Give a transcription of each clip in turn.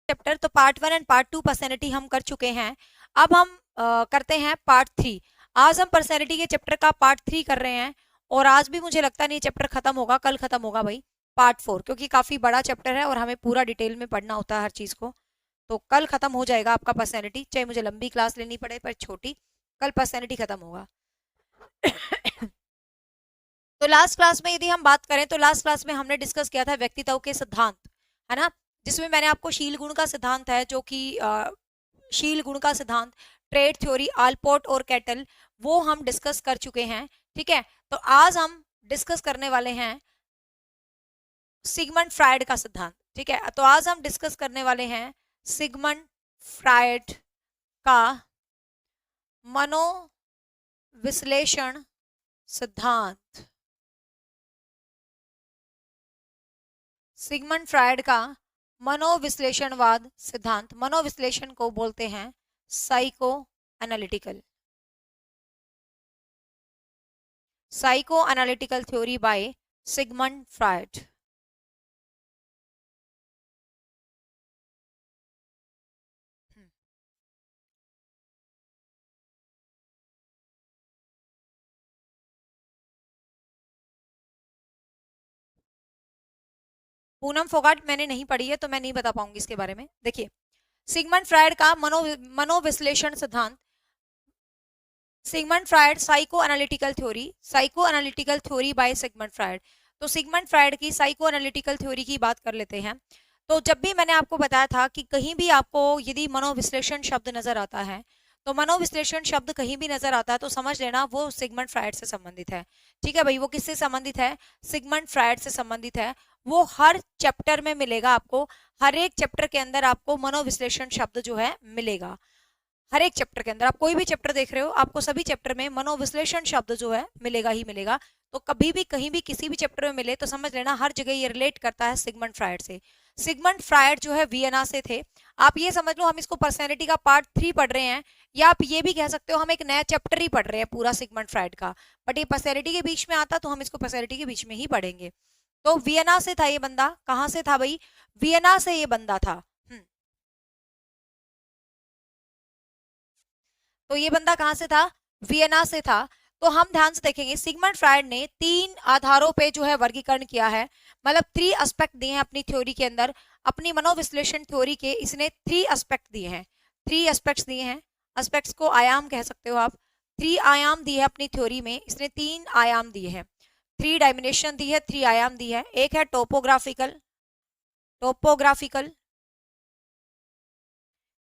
Chapter, तो part 1 and part 2 personality हम कर चुके हैं। अब हम करते हैं पार्ट 3। आज हम पर्सनैलिटी के चैप्टर का पार्ट 3 कर रहे हैं, और आज भी मुझे लगता नहीं चैप्टर खत्म होगा, कल खत्म होगा भाई पार्ट 4, क्योंकि काफी बड़ा चैप्टर है और हमें पूरा डिटेल में पढ़ना होता है हर चीज को। तो कल खत्म हो जाएगा आपका पर्सनैलिटी, चाहे मुझे लंबी क्लास लेनी पड़े पर छोटी, कल पर्सनैलिटी खत्म होगा। तो लास्ट क्लास में यदि हम बात करें तो लास्ट क्लास में हमने डिस्कस किया था व्यक्तित्व के सिद्धांत, है ना, जिसमें मैंने आपको शील गुण का सिद्धांत है, जो कि शील गुण का सिद्धांत, ट्रेड थ्योरी, आलपोर्ट और कैटल, वो हम डिस्कस कर चुके हैं। ठीक है, तो आज हम डिस्कस करने वाले हैं सिगमंड फ्रायड का सिद्धांत। ठीक है, तो आज हम डिस्कस करने वाले हैं सिगमंड फ्रायड का मनोविश्लेषण सिद्धांत। सिगमंड फ्रायड का मनोविश्लेषणवाद सिद्धांत। मनोविश्लेषण को बोलते हैं psycho analytical, psycho analytical theory by Sigmund Freud. Poonam Phogat मैंने नहीं पढ़ी है तो मैं नहीं बता पाऊंगी इसके बारे में। देखिए, सिगमंड फ्रायड का मनोविश्लेषण सिद्धांत, Sigmund Freud psycho analytical theory, psycho analytical theory by Sigmund Freud. तो सिगमंड फ्रायड की साइको एनालिटिकल थ्योरी की बात कर लेते हैं। तो जब भी मैंने आपको बताया था कि कहीं भी आपको यदि मनोविश्लेषण शब्द नजर आता है, तो मनोविश्लेषण शब्द कहीं भी नजर आता है तो समझ लेना वो सिगमंड फ्रायड से संबंधित है। ठीक है भाई, वो किससे संबंधित है? सिगमंड फ्रायड से संबंधित है। वो हर चैप्टर में मिलेगा आपको, हर एक चैप्टर के अंदर आपको मनोविश्लेषण शब्द जो है मिलेगा। हर एक चैप्टर के अंदर आप कोई भी चैप्टर देख रहे हो, आपको सभी चैप्टर में मनोविश्लेषण शब्द जो है मिलेगा ही मिलेगा। तो कभी भी कहीं भी किसी भी चैप्टर में मिले तो समझ लेना हर जगह ये रिलेट करता है सिगमंड फ्रायड से। सिगमंड फ्रायड जो है वियना से थे। आप ये समझ लो हम इसको पर्सनैलिटी का पार्ट 3 पढ़ रहे हैं, या आप ये भी कह सकते हो हम एक नया चैप्टर ही पढ़ रहे हैं पूरा सिगमंड फ्रायड का, बट ये पर्सनैलिटी के बीच में आता तो हम इसको पर्सनैलिटी के बीच में ही पढ़ेंगे। तो वियना से था ये बंदा। कहाँ से था भाई? वियना से ये बंदा था। तो ये बंदा कहां से था? वियना से था। तो हम ध्यान से देखेंगे सिगमंड फ्रायड ने 3 आधारों पे जो है वर्गीकरण किया है, मतलब 3 एस्पेक्ट दिए हैं अपनी थ्योरी के अंदर। अपनी मनोविश्लेषण थ्योरी के इसने 3 एस्पेक्ट दिए हैं, 3 एस्पेक्ट्स दिए हैं। एस्पेक्ट्स को आयाम कह सकते हो आप। 3 आयाम दिए हैं अपनी थ्योरी में, इसने 3 आयाम दिए हैं, 3 डायमेंशन दी है, 3 आयाम दी है। एक है टोपोग्राफिकल, टोपोग्राफिकल,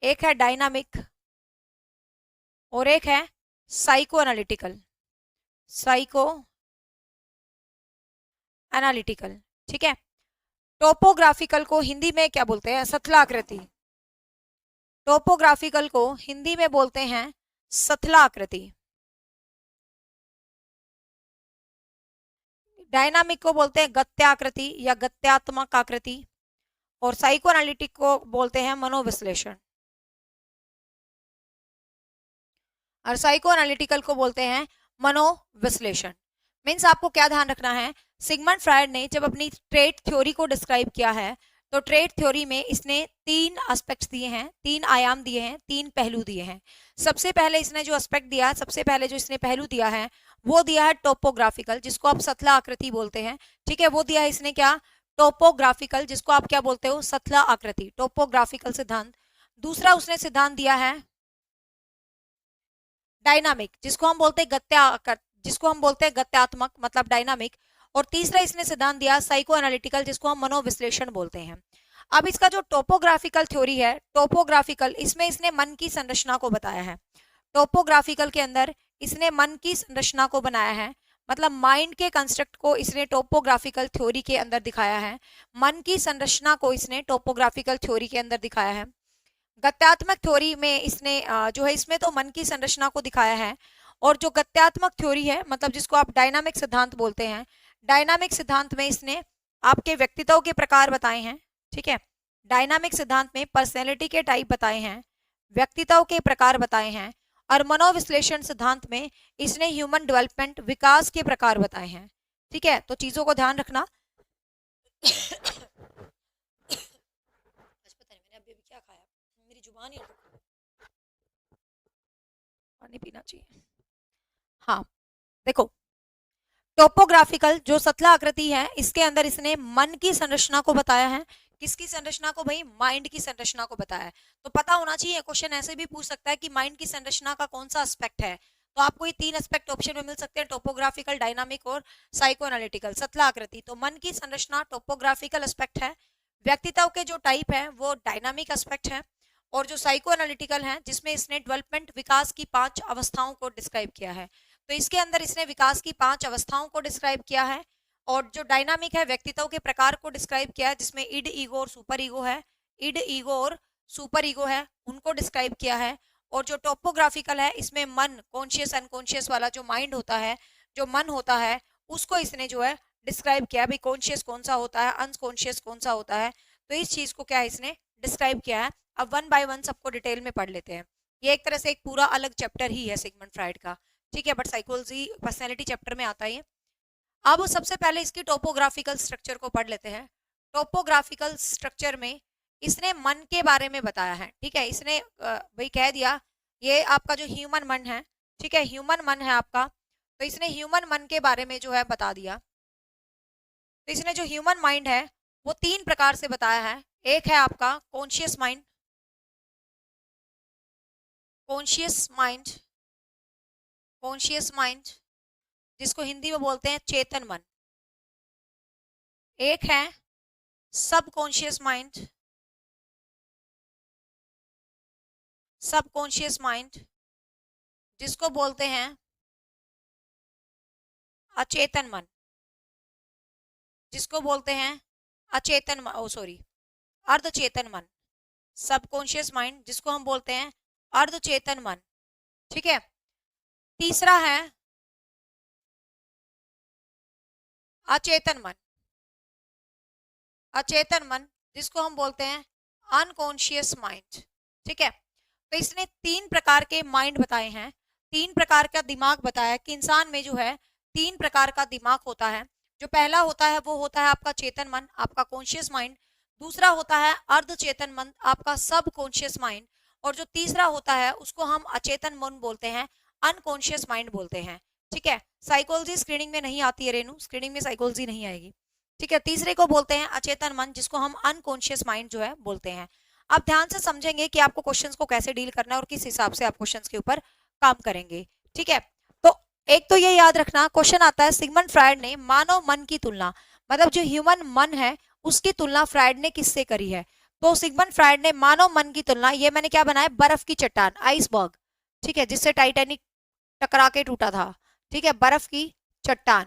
एक है डायनामिक, और एक है साइको एनालिटिकल, साइको एनालिटिकल। ठीक है, टोपोग्राफिकल को हिंदी में क्या बोलते हैं? सथलाकृति। टोपोग्राफिकल को हिंदी में बोलते हैं सथलाकृति। डायनामिक को बोलते हैं गत्याकृति या गत्यात्मक आकृति, और साइको एनालिटिक को बोलते हैं मनोविश्लेषण, और साइको एनालिटिकल को बोलते हैं मनोविश्लेषण। मीन्स आपको क्या ध्यान रखना है, सिगमंड फ्रायड ने जब अपनी ट्रेट थ्योरी को डिस्क्राइब किया है तो ट्रेट थ्योरी में इसने 3 एस्पेक्ट्स दिए हैं, 3 आयाम दिए हैं, 3 पहलू दिए हैं। सबसे पहले इसने जो एस्पेक्ट दिया है, सबसे पहले जो इसने पहलू दिया है वो दिया है टोपोग्राफिकल, जिसको आप सतला आकृति बोलते हैं। ठीक है, वो दिया है इसने क्या? टोपोग्राफिकल, जिसको आप क्या बोलते हो? सतला आकृति, टोपोग्राफिकल सिद्धांत। दूसरा उसने सिद्धांत दिया है डायनामिक, जिसको हम बोलते हैं जिसको हम बोलते हैं गत्यात्मक, मतलब डायनामिक। और तीसरा इसने सिद्धांत दिया साइको एनालिटिकल, जिसको हम मनोविश्लेषण बोलते हैं। अब इसका जो टोपोग्राफिकल थ्योरी है, टोपोग्राफिकल, इसमें इसने मन की संरचना को बताया है। टोपोग्राफिकल के अंदर इसने मन की संरचना को बनाया है, मतलब माइंड के कंस्ट्रक्ट को इसने टोपोग्राफिकल थ्योरी के अंदर दिखाया है। मन की संरचना को इसने टोपोग्राफिकल थ्योरी के अंदर दिखाया है। गत्यात्मक थ्योरी में इसने जो है इसमें तो मन की संरचना को दिखाया है, और जो गत्यात्मक थ्योरी है, मतलब जिसको आप डायनामिक सिद्धांत बोलते हैं, डायनामिक सिद्धांत में इसने आपके व्यक्तित्व के प्रकार बताए हैं। ठीक है, डायनामिक सिद्धांत में पर्सनैलिटी के टाइप बताए हैं, व्यक्तित्व के प्रकार बताए हैं, और मनोविश्लेषण सिद्धांत में इसने ह्यूमन डेवलपमेंट, विकास के प्रकार बताए हैं। ठीक है, तो चीजों को ध्यान रखना। क्या खाया, मेरी जुबान ही पानी पीना चाहिए। हाँ देखो, टोपोग्राफिकल जो सतला आकृति है, इसके अंदर इसने मन की संरचना को बताया है। किसकी संरचना को भाई? माइंड की संरचना को बताया है। तो पता होना चाहिए, क्वेश्चन ऐसे भी पूछ सकता है कि माइंड की संरचना का कौन सा एस्पेक्ट है। तो आपको ये 3 एस्पेक्ट ऑप्शन में मिल सकते हैं, टोपोग्राफिकल, डायनामिक और साइको एनालिटिकल। सतला आकृति तो मन की संरचना टोपोग्राफिकल एस्पेक्ट है, व्यक्तित्व के जो टाइप है वो डायनामिक एस्पेक्ट है, और जो साइको एनालिटिकल है जिसमें इसने डेवलपमेंट, विकास की 5 अवस्थाओं को डिस्क्राइब किया है। तो इसके अंदर इसने विकास की 5 अवस्थाओं को डिस्क्राइब किया है, और जो डायनामिक है व्यक्तित्व के प्रकार को डिस्क्राइब किया है, जिसमें इड, ईगो और सुपर ईगो है। इड, ईगो और सुपर ईगो है, उनको डिस्क्राइब किया है। और जो टोपोग्राफिकल है, इसमें मन, कॉन्शियस अनकॉन्शियस वाला जो माइंड होता है, जो मन होता है, उसको इसने जो है डिस्क्राइब किया है, भाई कॉन्शियस कौन सा होता है, अनकॉन्शियस कौन सा होता है। तो इस चीज को क्या है, इसने डिस्क्राइब किया है। अब 1 बाय 1 सबको डिटेल में पढ़ लेते हैं। ये एक तरह से एक पूरा अलग चैप्टर ही है सिगमंड फ्राइड का, ठीक है, बट साइकोलॉजी पर्सनैलिटी चैप्टर में आता है। अब सबसे पहले इसकी टोपोग्राफिकल स्ट्रक्चर को पढ़ लेते हैं। टोपोग्राफिकल स्ट्रक्चर में इसने मन के बारे में बताया है, ठीक है। इसने भाई कह दिया ये आपका जो ह्यूमन मन है, ठीक है, ह्यूमन मन है आपका, तो इसने ह्यूमन मन के बारे में जो है बता दिया। तो इसने जो ह्यूमन माइंड है वो 3 प्रकार से बताया है। एक है आपका conscious mind, conscious mind, conscious mind जिसको हिंदी में बोलते हैं चेतन मन। एक है सबकॉन्शियस माइंड, सबकॉन्शियस माइंड जिसको बोलते हैं अचेतन मन, जिसको बोलते हैं अचेतन मन, ओ सॉरी, अर्धचेतन मन। सबकॉन्शियस माइंड जिसको हम बोलते हैं अर्धचेतन मन, ठीक है। तीसरा है अचेतन मन, अचेतन मन जिसको हम बोलते हैं अनकॉन्शियस माइंड, ठीक है। तो इसने 3 प्रकार के माइंड बताए हैं, 3 प्रकार का दिमाग बताया कि इंसान में जो है 3 प्रकार का दिमाग होता है। जो पहला होता है वो होता है आपका चेतन मन, आपका कॉन्शियस माइंड। दूसरा होता है अर्धचेतन मन, आपका सब कॉन्शियस माइंड। और जो तीसरा होता है उसको हम अचेतन मन बोलते हैं, अनकॉन्शियस माइंड बोलते हैं, ठीक है। साइकोलॉजी स्क्रीनिंग में नहीं आती है रेनू, स्क्रीनिंग में साइकोलॉजी नहीं आएगी, ठीक है। तीसरे को बोलते हैं अचेतन मन जिसको हम अनकॉन्शियस माइंड जो है बोलते हैं। आप ध्यान से समझेंगे कि आपको क्वेश्चंस को कैसे डील करना है और किस हिसाब से आप क्वेश्चंस के ऊपर काम करेंगे, ठीक है। तो एक तो ये याद रखना, क्वेश्चन आता है सिगमंड फ्रायड ने मानव मन की तुलना, मतलब जो ह्यूमन मन है उसकी तुलना फ्रायड ने किससे करी है। तो सिगमंड फ्रायड ने मानव मन की तुलना, ये मैंने क्या बनाया, बर्फ की चट्टान, आइसबर्ग, ठीक है, जिससे टाइटैनिक टकरा के टूटा था, ठीक है, बर्फ की चट्टान।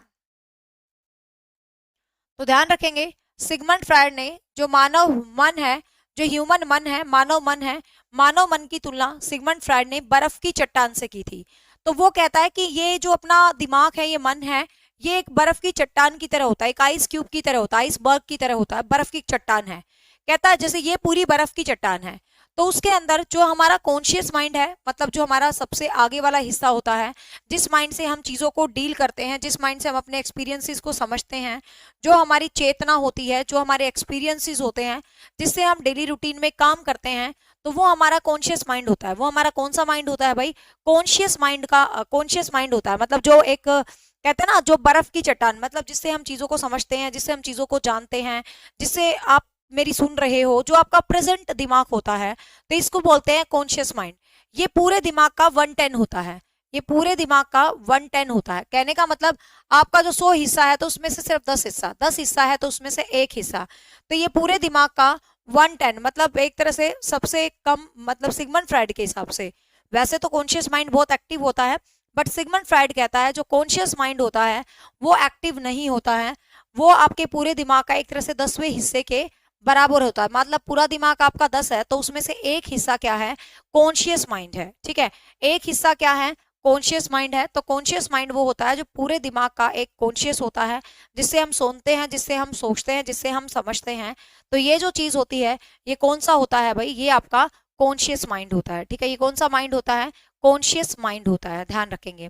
तो ध्यान रखेंगे सिगमंड फ्रायड ने जो मानव मन है, जो ह्यूमन मन है, मानव मन है, मानव मन की तुलना सिगमंड फ्रायड ने बर्फ की चट्टान से की थी। तो वो कहता है कि ये जो अपना दिमाग है, ये मन है, ये एक बर्फ की चट्टान की तरह होता है, एक आइस क्यूब की तरह होता है, आइसबर्ग की तरह होता है, बर्फ की चट्टान है। कहता है जैसे ये पूरी बर्फ की चट्टान है, तो उसके अंदर जो हमारा कॉन्शियस माइंड है, मतलब जो हमारा सबसे आगे वाला हिस्सा होता है, जिस माइंड से हम चीज़ों को डील करते हैं, जिस माइंड से हम अपने एक्सपीरियंसेस को समझते हैं, जो हमारी चेतना होती है, जो हमारे एक्सपीरियंसेस होते हैं, जिससे हम डेली रूटीन में काम करते हैं, तो वो हमारा कॉन्शियस माइंड होता है। वो हमारा कौन सा माइंड होता है भाई? कॉन्शियस माइंड का, कॉन्शियस माइंड होता है, मतलब जो एक कहते हैं ना, जो बर्फ की चट्टान, मतलब जिससे हम चीजों को समझते हैं, जिससे हम चीजों को जानते हैं, जिससे आप मेरी सुन रहे हो, जो आपका प्रेजेंट दिमाग होता है, तो इसको बोलते हैं कॉन्शियस माइंड। ये पूरे दिमाग का 1/10 होता है, ये पूरे दिमाग का 1/10 होता है। कहने का मतलब आपका जो 100 हिस्सा है तो उसमें से सिर्फ 10 हिस्सा, 10 हिस्सा है तो उसमें से 1 हिस्सा, तो ये पूरे दिमाग का 1/10, मतलब एक तरह से सबसे कम, मतलब सिगमंड फ्रायड के हिसाब से। वैसे तो कॉन्शियस माइंड बहुत एक्टिव होता है, बट सिगमंड फ्रायड कहता है जो कॉन्शियस माइंड होता है वो एक्टिव नहीं होता है, वो आपके पूरे दिमाग का एक तरह से 10वें हिस्से के बराबर होता है। मतलब पूरा दिमाग आपका 10 है तो उसमें से एक हिस्सा क्या है? कॉन्शियस माइंड है, ठीक है, एक हिस्सा क्या है? कॉन्शियस माइंड है। तो कॉन्शियस माइंड वो होता है जो पूरे दिमाग का एक कॉन्शियस होता है, जिससे हम सुनते हैं, जिससे हम सोचते हैं, जिससे हम समझते हैं। तो ये जो चीज होती है ये कौन सा होता है भाई? ये आपका कॉन्शियस माइंड होता है, ठीक है। ये कौन सा माइंड होता है? कॉन्शियस माइंड होता है, ध्यान रखेंगे।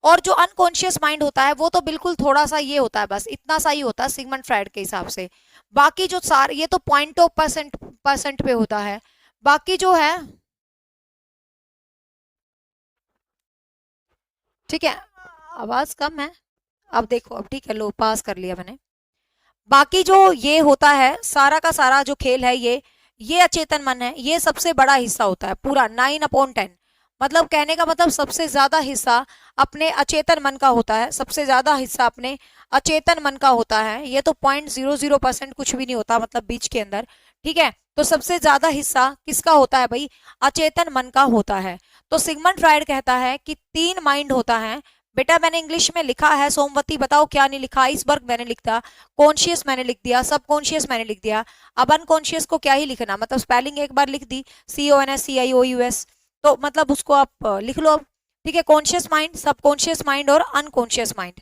और जो अनकॉन्शियस माइंड होता है वो तो बिल्कुल थोड़ा सा ये होता है, बस इतना सा ही होता है सिगमंड फ्रायड के हिसाब से। बाकी जो सारे, ये तो पॉइंट ऑफ परसेंट पे होता है, बाकी जो है, ठीक है, आवाज कम है, अब देखो, अब ठीक है, लो पास कर लिया मैंने। बाकी जो ये होता है सारा का सारा जो खेल है, ये अचेतन मन है, ये सबसे बड़ा हिस्सा होता है पूरा 9/10। मतलब कहने का मतलब सबसे ज्यादा हिस्सा अपने अचेतन मन का होता है, सबसे ज्यादा हिस्सा अपने अचेतन मन का होता है। ये तो 0.00% कुछ भी नहीं होता, मतलब बीच के अंदर, ठीक है। तो सबसे ज्यादा हिस्सा किसका होता है भाई? अचेतन मन का होता है। तो सिगमंड फ्राइड कहता है कि 3 माइंड होता है। बेटा मैंने इंग्लिश में लिखा है, सोमवती बताओ क्या नहीं लिखा? आइसबर्ग मैंने लिखा, कॉन्शियस मैंने लिख दिया, सब कॉन्शियस मैंने लिख दिया। अब अनकॉन्शियस को क्या ही लिखना, मतलब स्पेलिंग एक बार लिख दी, CONSCIOUS, तो मतलब उसको आप लिख लो अब, ठीक है। कॉन्शियस माइंड, सब कॉन्शियस माइंड और अनकॉन्शियस माइंड।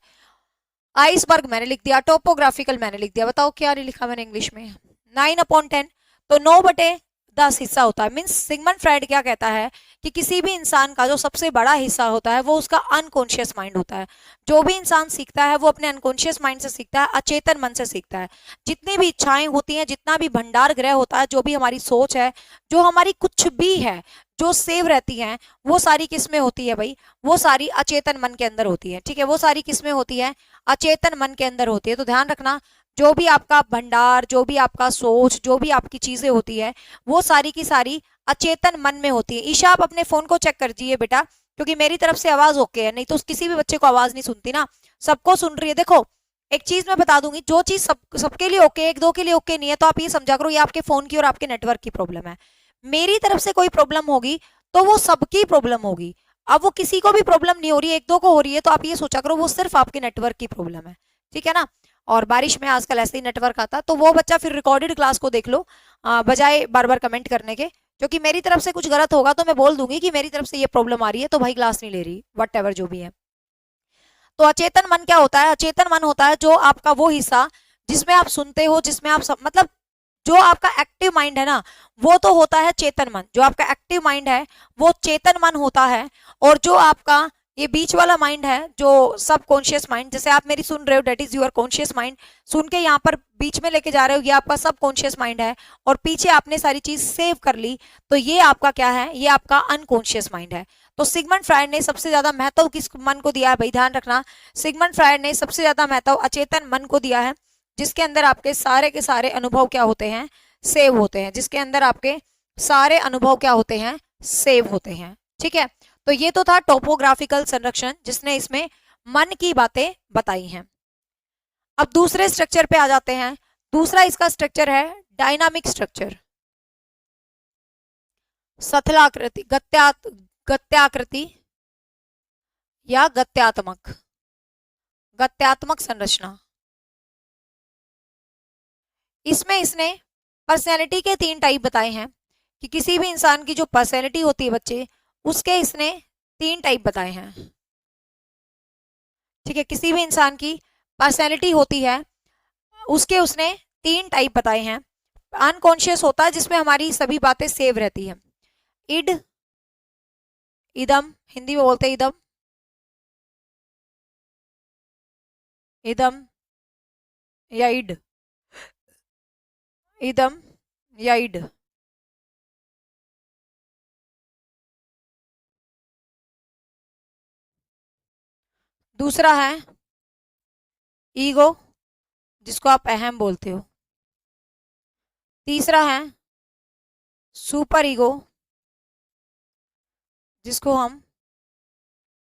आइसबर्ग मैंने लिख दिया, टोपोग्राफिकल मैंने लिख दिया, बताओ क्या नहीं लिखा मैंने इंग्लिश में? 9/10, तो 9/10 हिस्सा होता है। मीन्स सिगमंड फ्राइड क्या कहता है कि किसी भी इंसान का जो सबसे बड़ा हिस्सा होता है वो उसका अनकॉन्शियस माइंड होता है। जो भी इंसान सीखता है वो अपने अनकॉन्शियस माइंड से सीखता है, अचेतन मन से सीखता है। जितनी भी इच्छाएं होती हैं, जितना भी भंडार ग्रह होता है, जो भी हमारी सोच है, जो हमारी कुछ भी है जो सेव रहती हैं, वो सारी किसमें होती है भाई? वो सारी अचेतन मन के अंदर होती है, ठीक है। वो सारी किसमें होती है? अचेतन मन के अंदर होती है। तो ध्यान रखना, जो भी आपका भंडार, जो भी आपका सोच, जो भी आपकी चीजें होती है, वो सारी की सारी अचेतन मन में होती है। ईशा आप अपने फोन को चेक कर दीजिए बेटा, क्योंकि मेरी तरफ से आवाज ओके है, नहीं तो किसी भी बच्चे को आवाज नहीं सुनती ना, सबको सुन रही है। देखो एक चीज मैं बता दूंगी, जो चीज सबके लिए ओके, एक दो के लिए ओके नहीं है, तो आप ये समझा करो ये आपके फोन की और आपके नेटवर्क की प्रॉब्लम है। मेरी तरफ से कोई प्रॉब्लम होगी तो वो सबकी प्रॉब्लम होगी। अब वो किसी को भी प्रॉब्लम नहीं हो रही है, एक दो को हो रही है, तो आप ये सोचा करो वो सिर्फ आपके नेटवर्क की प्रॉब्लम है, ठीक है ना। और बारिश में आजकल ऐसे ही नेटवर्क आता, तो वो बच्चा फिर रिकॉर्डेड क्लास को देख लो, बजाय बार बार कमेंट करने के। क्योंकि मेरी तरफ से कुछ गलत होगा तो मैं बोल दूंगी कि मेरी तरफ से ये प्रॉब्लम आ रही है, तो भाई क्लास नहीं ले रही, वट एवर जो भी है। तो अचेतन मन क्या होता है? अचेतन मन होता है जो आपका वो हिस्सा जिसमें आप सुनते हो, जिसमें आप मतलब जो आपका एक्टिव माइंड है ना, वो तो होता है चेतन मन। जो आपका एक्टिव माइंड है वो चेतन मन होता है। और जो आपका ये बीच वाला माइंड है, जो सब कॉन्शियस माइंड, जैसे आप मेरी सुन रहे हो, that is your conscious mind, सुन के यहाँ पर बीच में लेके जा रहे हो, ये आपका सब कॉन्शियस माइंड है। और पीछे आपने सारी चीज सेव कर ली, तो ये आपका क्या है? ये आपका अनकॉन्शियस माइंड है। तो सिगमंड फ्राइड ने सबसे ज्यादा महत्व किस मन को दिया है भाई? ध्यान रखना, सिगमंड फ्राइड ने सबसे ज्यादा महत्व अचेतन मन को दिया है, जिसके अंदर आपके सारे के सारे अनुभव क्या होते हैं? सेव होते हैं। जिसके अंदर आपके सारे अनुभव क्या होते हैं? सेव होते हैं, ठीक है। तो ये तो था टोपोग्राफिकल संरक्षण, जिसने इसमें मन की बातें बताई हैं। अब दूसरे स्ट्रक्चर पे आ जाते हैं। दूसरा इसका स्ट्रक्चर है डायनामिक स्ट्रक्चर, सथलाकृति, गत्याकृति या गत्यात्मक संरचना। इसमें इसने पर्सनैलिटी के 3 टाइप बताए हैं, कि किसी भी इंसान की जो पर्सनैलिटी होती है बच्चे, उसके इसने 3 टाइप बताए हैं, ठीक है। किसी भी इंसान की पर्सनैलिटी होती है, उसके उसने 3 टाइप बताए हैं। अनकॉन्शियस होता है, जिसमें हमारी सभी बातें सेव रहती हैं। इड, इदम, हिंदी में बोलते हैं इदम, इदम या इड, इदम या इड। दूसरा है ईगो, जिसको आप अहम बोलते हो। तीसरा है सुपर ईगो, जिसको हम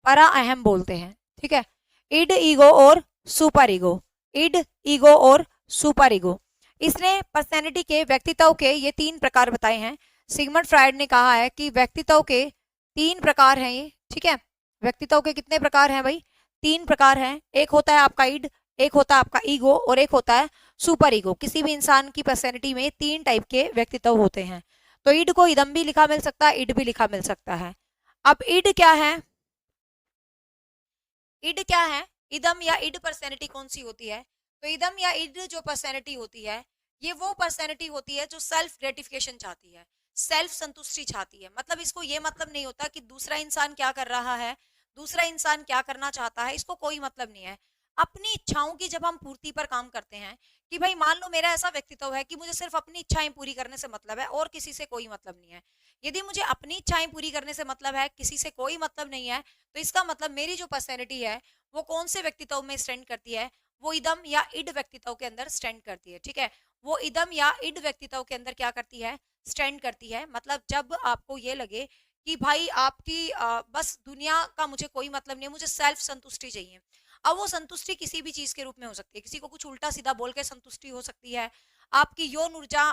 परा अहम बोलते हैं, ठीक है। इड, ईगो और सुपर ईगो, इड, ईगो और सुपर ईगो। इसने पर्सनैलिटी के, व्यक्तित्व के ये 3 प्रकार बताए हैं। सिगमंड फ्राइड ने कहा है कि व्यक्तित्व के 3 प्रकार हैं ये, ठीक है। व्यक्तित्व के कितने प्रकार हैं भाई? 3 प्रकार हैं। एक होता है आपका इड, एक होता है आपका ईगो, और एक होता है सुपर ईगो। किसी भी इंसान की पर्सनैलिटी में 3 टाइप के व्यक्तित्व होते हैं। तो इड को इदम भी लिखा मिल सकता है, इड भी लिखा मिल सकता है। अब इड क्या है? इड क्या है? इदम या इड पर्सनैलिटी कौन सी होती है? तो इदम या इड जो पर्सनैलिटी होती है, ये वो पर्सनैलिटी होती है जो सेल्फ ग्रेटिफिकेशन चाहती है, सेल्फ संतुष्टि चाहती है। मतलब इसको ये मतलब नहीं होता कि दूसरा इंसान क्या कर रहा है, दूसरा इंसान क्या करना चाहता है, इसको कोई मतलब नहीं है। अपनी इच्छाओं की जब हम पूर्ति पर काम करते हैं, कि भाई मान लो मेरा ऐसा व्यक्तित्व है कि मुझे सिर्फ अपनी इच्छाएं पूरी करने से मतलब है और किसी से कोई मतलब नहीं है। यदि मुझे अपनी इच्छाएं पूरी करने से मतलब है, किसी से कोई मतलब नहीं है, तो इसका मतलब मेरी जो पर्सनैलिटी है वो कौन से व्यक्तित्व में स्टैंड करती है, वो इदम या इड व्यक्तित्व के अंदर स्टैंड करती है। ठीक है, वो इदम या इड व्यक्तित्व के अंदर क्या करती है, स्टैंड करती है। मतलब जब आपको ये लगे कि भाई आपकी बस दुनिया का मुझे कोई मतलब नहीं है, मुझे सेल्फ संतुष्टि चाहिए। अब वो संतुष्टि किसी भी चीज के रूप में हो सकती है, किसी को कुछ उल्टा सीधा बोल के संतुष्टि हो सकती है, आपकी यौन ऊर्जा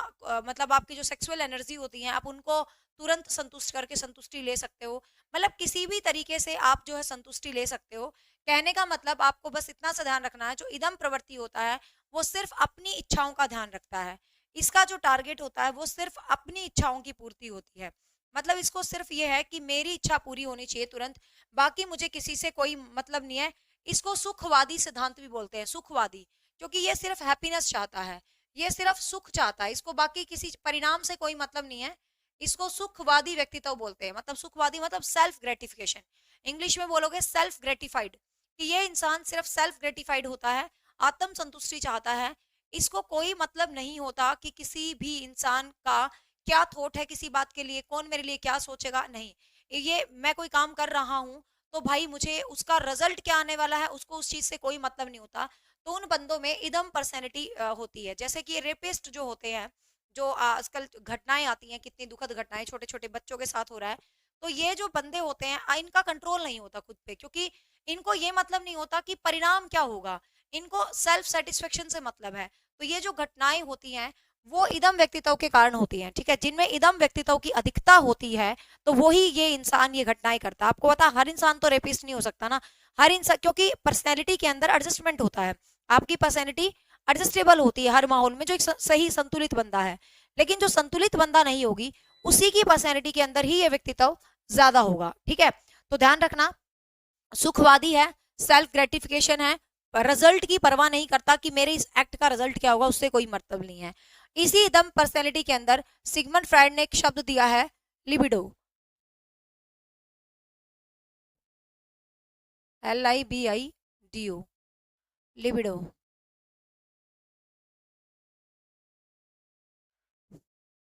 मतलब आपकी जो सेक्सुअल एनर्जी होती है आप उनको तुरंत संतुष्ट करके संतुष्टि ले सकते हो। मतलब किसी भी तरीके से आप जो है संतुष्टि ले सकते हो। कहने का मतलब आपको बस इतना सा ध्यान रखना है, जो इदम प्रवृत्ति होता है वो सिर्फ अपनी इच्छाओं का ध्यान रखता है। इसका जो टारगेट होता है वो सिर्फ अपनी इच्छाओं की पूर्ति होती है। मतलब इसको सिर्फ ये है कि मेरी इच्छा पूरी होनी चाहिए तुरंत, बाकी मुझे किसी से कोई मतलब नहीं है। इसको सुखवादी सिद्धांत भी बोलते हैं, सुखवादी, क्योंकि ये सिर्फ हैप्पीनेस चाहता है, ये सिर्फ सुख चाहता है, इसको बाकी किसी परिणाम से कोई मतलब नहीं है। इसको सुखवादी व्यक्तित्व बोलते हैं। मतलब सुखवादी मतलब सेल्फ ग्रेटिफिकेशन, इंग्लिश में बोलोगे सेल्फ ग्रेटिफाइड, कि ये इंसान सिर्फ सेल्फ ग्रेटिफाइड होता है, आत्म संतुष्टि चाहता है। इसको कोई मतलब नहीं होता कि किसी भी इंसान का क्या थॉट है किसी बात के लिए, कौन मेरे लिए क्या सोचेगा, नहीं। ये मैं कोई काम कर रहा हूं तो भाई मुझे उसका रिजल्ट क्या आने वाला है उसको उस चीज से कोई मतलब नहीं होता। तो उन बंदों में इदम पर्सनैलिटी होती है। जैसे कि रेपिस्ट जो होते हैं, जो आजकल घटनाएं आती हैं, कितनी दुखद घटनाएं छोटे छोटे बच्चों के साथ हो रहा है, तो ये जो बंदे होते हैं इनका कंट्रोल नहीं होता खुद पे, क्योंकि इनको ये मतलब नहीं होता कि परिणाम क्या होगा, इनको सेल्फ सेटिस्फेक्शन से मतलब है। तो ये जो घटनाएं होती हैं वो इदम व्यक्तित्व के कारण होती हैं। ठीक है, जिनमें इदम व्यक्तित्व की अधिकता होती है तो वही ये इंसान ये घटनाएं करता है। आपको पता हर इंसान तो रेपिस्ट नहीं हो सकता ना, हर इंसान, क्योंकि पर्सनैलिटी के अंदर एडजस्टमेंट होता है। आपकी पर्सनैलिटी एडजस्टेबल होती है हर माहौल में, जो एक सही संतुलित बंदा है। लेकिन जो संतुलित बंदा नहीं होगी उसी की पर्सनैलिटी के अंदर ही ये व्यक्तित्व ज्यादा होगा। ठीक है, तो ध्यान रखना, सुखवादी है, सेल्फ ग्रेटिफिकेशन है, रिजल्ट की परवाह नहीं करता कि मेरे इस एक्ट का रिजल्ट क्या होगा, उससे कोई मतलब नहीं है। इसी दम पर्सनैलिटी के अंदर सिगमंड फ्राइड ने एक शब्द दिया है, लिबिडो, LIBIDO, लिबिडो।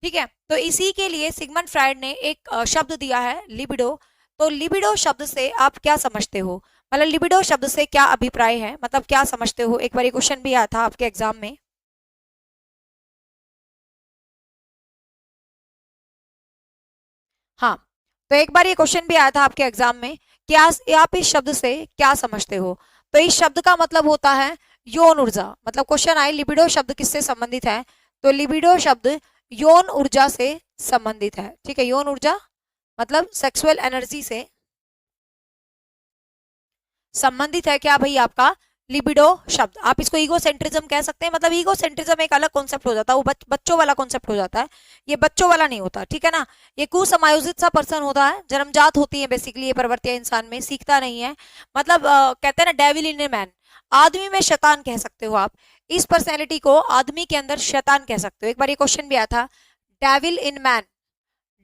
ठीक है, तो इसी के लिए सिगमंड फ्राइड ने एक शब्द दिया है, लिबिडो। तो लिबिडो शब्द से आप क्या समझते हो, मतलब लिबिडो शब्द से क्या अभिप्राय है, मतलब क्या समझते हो? एक बार क्वेश्चन भी आया था आपके एग्जाम में। हाँ, तो एक बार ये क्वेश्चन भी आया था आपके एग्जाम में, क्या आप इस शब्द से क्या समझते हो? तो इस शब्द का मतलब होता है यौन ऊर्जा। मतलब क्वेश्चन आए लिबिडो शब्द किससे संबंधित है, तो लिबिडो शब्द यौन ऊर्जा से संबंधित है। ठीक है, यौन ऊर्जा मतलब सेक्सुअल एनर्जी से संबंधित है क्या भाई आपका लिबिडो शब्द। आप इसको ईगो सेंट्रिज्म कह सकते हैं। मतलब ईगो सेंट्रिज्म एक अलग कॉन्सेप्ट हो जाता है, वो बच्चों वाला कॉन्सेप्ट हो जाता है, ये बच्चों वाला नहीं होता। ठीक है ना, ये कुसमायोजित सा पर्सन होता है, जन्मजात होती है बेसिकली ये प्रवृत्तियां इंसान में, सीखता नहीं है। मतलब कहते हैं ना डेविल इन ए मैन, आदमी में शैतान कह सकते हो आप। इस पर्सनैलिटी को आदमी के अंदर शैतान कह सकते हो। एक बार ये क्वेश्चन भी आया था, devil in man,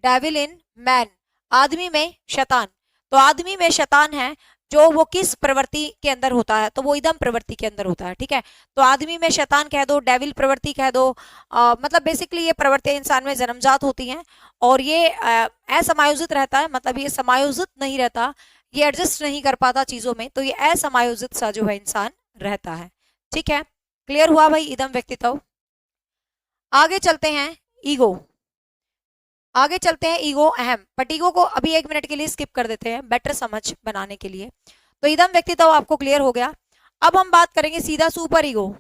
devil in man, आदमी में शैतान। तो आदमी में शैतान है जो वो किस प्रवृत्ति के अंदर होता है, तो वो इदम प्रवृत्ति के अंदर होता है। ठीक है, तो आदमी में शैतान कह दो, डेविल प्रवृत्ति कह दो, मतलब बेसिकली ये प्रवृत्ति इंसान में जन्मजात होती हैं और ये असमायोजित रहता है। मतलब ये समायोजित नहीं रहता, ये एडजस्ट नहीं कर पाता चीजों में, तो ये असमायोजित सा जो है इंसान रहता है। ठीक है, क्लियर हुआ भाई इदम व्यक्तित्व। आगे चलते हैं, ईगो। आगे चलते हैं, ईगो अहम, बट ईगो को अभी 1 मिनट के लिए स्किप कर देते हैं बेटर समझ बनाने के लिए। तो इदम व्यक्तित्व आपको क्लियर हो गया। अब हम बात करेंगे सीधा सुपर ईगो,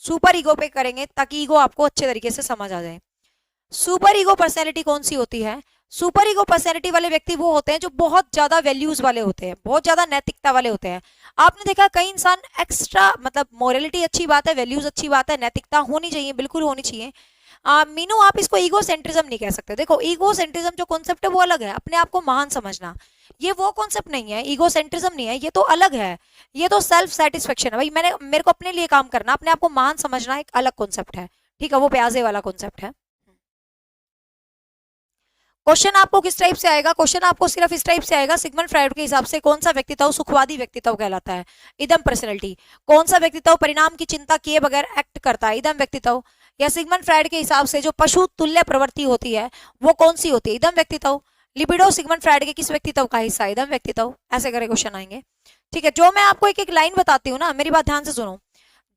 सुपर ईगो पे करेंगे ताकि ईगो आपको अच्छे तरीके से समझ आ जाए। सुपर ईगो पर्सनैलिटी कौन सी होती है? सुपर ईगो पर्सनैलिटी वाले व्यक्ति वो होते हैं जो बहुत ज्यादा वैल्यूज वाले होते हैं, बहुत ज्यादा नैतिकता वाले होते हैं। आपने देखा कई इंसान एक्स्ट्रा, मतलब मोरलिटी अच्छी बात है, वैल्यूज अच्छी बात है, नैतिकता होनी चाहिए, बिल्कुल होनी चाहिए। मीनू आप इसको ईगो सेंट्रिज्म नहीं कह सकते। देखो ईगो सेंट्रिज्म जो कॉन्सेप्ट है वो अलग है, अपने आप को महान समझना, ये वो कॉन्सेप्ट नहीं है, ईगो सेंट्रिज्म नहीं है, ये तो अलग है। ये तो सेल्फ सेटिस्फेक्शन है भाई, मेरे को अपने लिए काम करना, अपने आप को महान समझना एक अलग कॉन्सेप्ट है। ठीक है, वो प्याजे वाला कॉन्सेप्ट है। क्वेश्चन आपको किस टाइप से आएगा, क्वेश्चन आपको सिर्फ इस टाइप से आएगा, सिगमंड फ्रायड के हिसाब से कौन सा व्यक्तित्व सुखवादी व्यक्तित्व कहलाता है, इदम पर्सनैलिटी। कौन सा व्यक्तित्व परिणाम की चिंता किए बगैर एक्ट करता है, इदम व्यक्तित्व। या सिगमंड फ्रायड के हिसाब से जो पशु तुल्य प्रवृत्ति होती है वो कौन सी होती है, इदम व्यक्तित्व। लिबिडो सिगमंड फ्रायड के किस व्यक्तित्व का हिस्सा है, इदम व्यक्तित्व। ऐसे करे क्वेश्चन आएंगे। ठीक है, जो मैं आपको एक एक लाइन बताती हूँ ना, मेरी बात ध्यान से सुनो।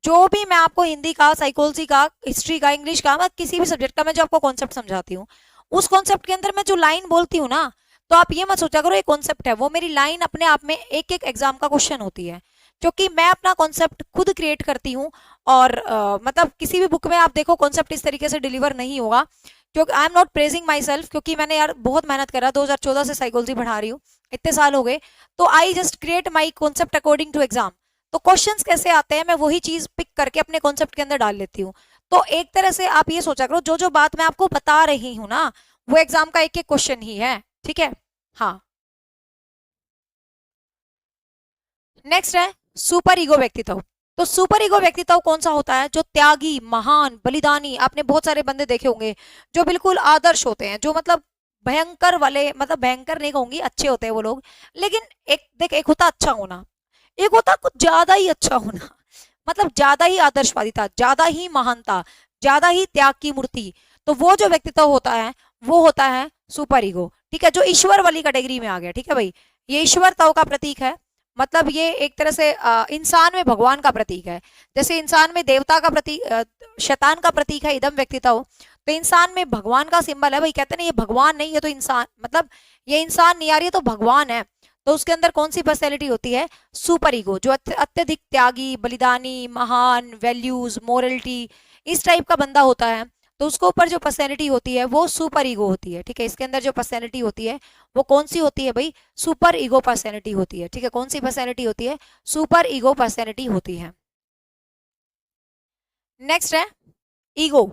जो भी मैं आपको हिंदी का, साइकोलॉजी का, हिस्ट्री का, इंग्लिश का, किसी भी सब्जेक्ट का मैं जो आपको कॉन्सेप्ट समझाती हूँ, उस कॉन्सेप्ट के अंदर मैं जो लाइन बोलती हूँ ना, तो आप ये मत सोचा करो ये कॉन्सेप्ट है, वो मेरी लाइन अपने आप में एक एक एग्जाम का क्वेश्चन होती है, क्योंकि मैं अपना कॉन्सेप्ट खुद क्रिएट करती हूँ। और मतलब किसी भी बुक में आप देखो कॉन्सेप्ट इस तरीके से डिलीवर नहीं होगा, क्योंकि I am not praising my self, क्योंकि मैंने यार बहुत मेहनत करा, 2014 से साइकोलॉजी पढ़ा रही हूँ, इतने साल हो गए, तो I just create my concept according to exam. तो क्वेश्चंस कैसे आते हैं, मैं वही चीज पिक करके अपने कॉन्सेप्ट के अंदर डाल लेती हूँ। तो एक तरह से आप ये सोचा करो, जो जो बात मैं आपको बता रही हूँ ना, वो एग्जाम का एक एक क्वेश्चन ही है। ठीक है, हाँ। नेक्स्ट है सुपर ईगो व्यक्तित्व। तो सुपर ईगो व्यक्तित्व कौन सा होता है, जो त्यागी, महान, बलिदानी, आपने बहुत सारे बंदे देखे होंगे जो बिल्कुल आदर्श होते हैं, जो मतलब भयंकर वाले, मतलब भयंकर नहीं कहूंगी, अच्छे होते हैं वो लोग। लेकिन एक देख, एक होता अच्छा होना, एक होता कुछ ज्यादा ही अच्छा होना, मतलब ज्यादा ही आदर्शवादिता, ज्यादा ही महानता, ज्यादा ही त्याग की मूर्ति। तो वो जो व्यक्तित्व होता है वो होता है सुपर ईगो। ठीक है, जो ईश्वर वाली कैटेगरी में आ गया। ठीक है भाई, ये ईश्वरताओं का प्रतीक है, मतलब ये एक तरह से इंसान में भगवान का प्रतीक है। जैसे इंसान में देवता का प्रतीक, शैतान का प्रतीक है इदम व्यक्तित्व, तो इंसान में भगवान का सिंबल है भाई। कहते नहीं ये भगवान नहीं, ये तो इंसान, मतलब ये इंसान नहीं आ रही है तो भगवान है। तो उसके अंदर कौन सी पर्सनैलिटी होती है, सुपर ईगो, जो अत्यधिक त्यागी, बलिदानी, महान, वैल्यूज, मोरलिटी, इस टाइप का बंदा होता है। तो उसके ऊपर जो पर्सनैलिटी होती है वो सुपर ईगो होती है। ठीक है, इसके अंदर जो पर्सनैलिटी होती है वो कौन सी होती है भाई, सुपर ईगो पर्सनैलिटी होती है। ठीक है, कौन सी पर्सनैलिटी होती है, सुपर ईगो पर्सनैलिटी होती है। नेक्स्ट है ईगो,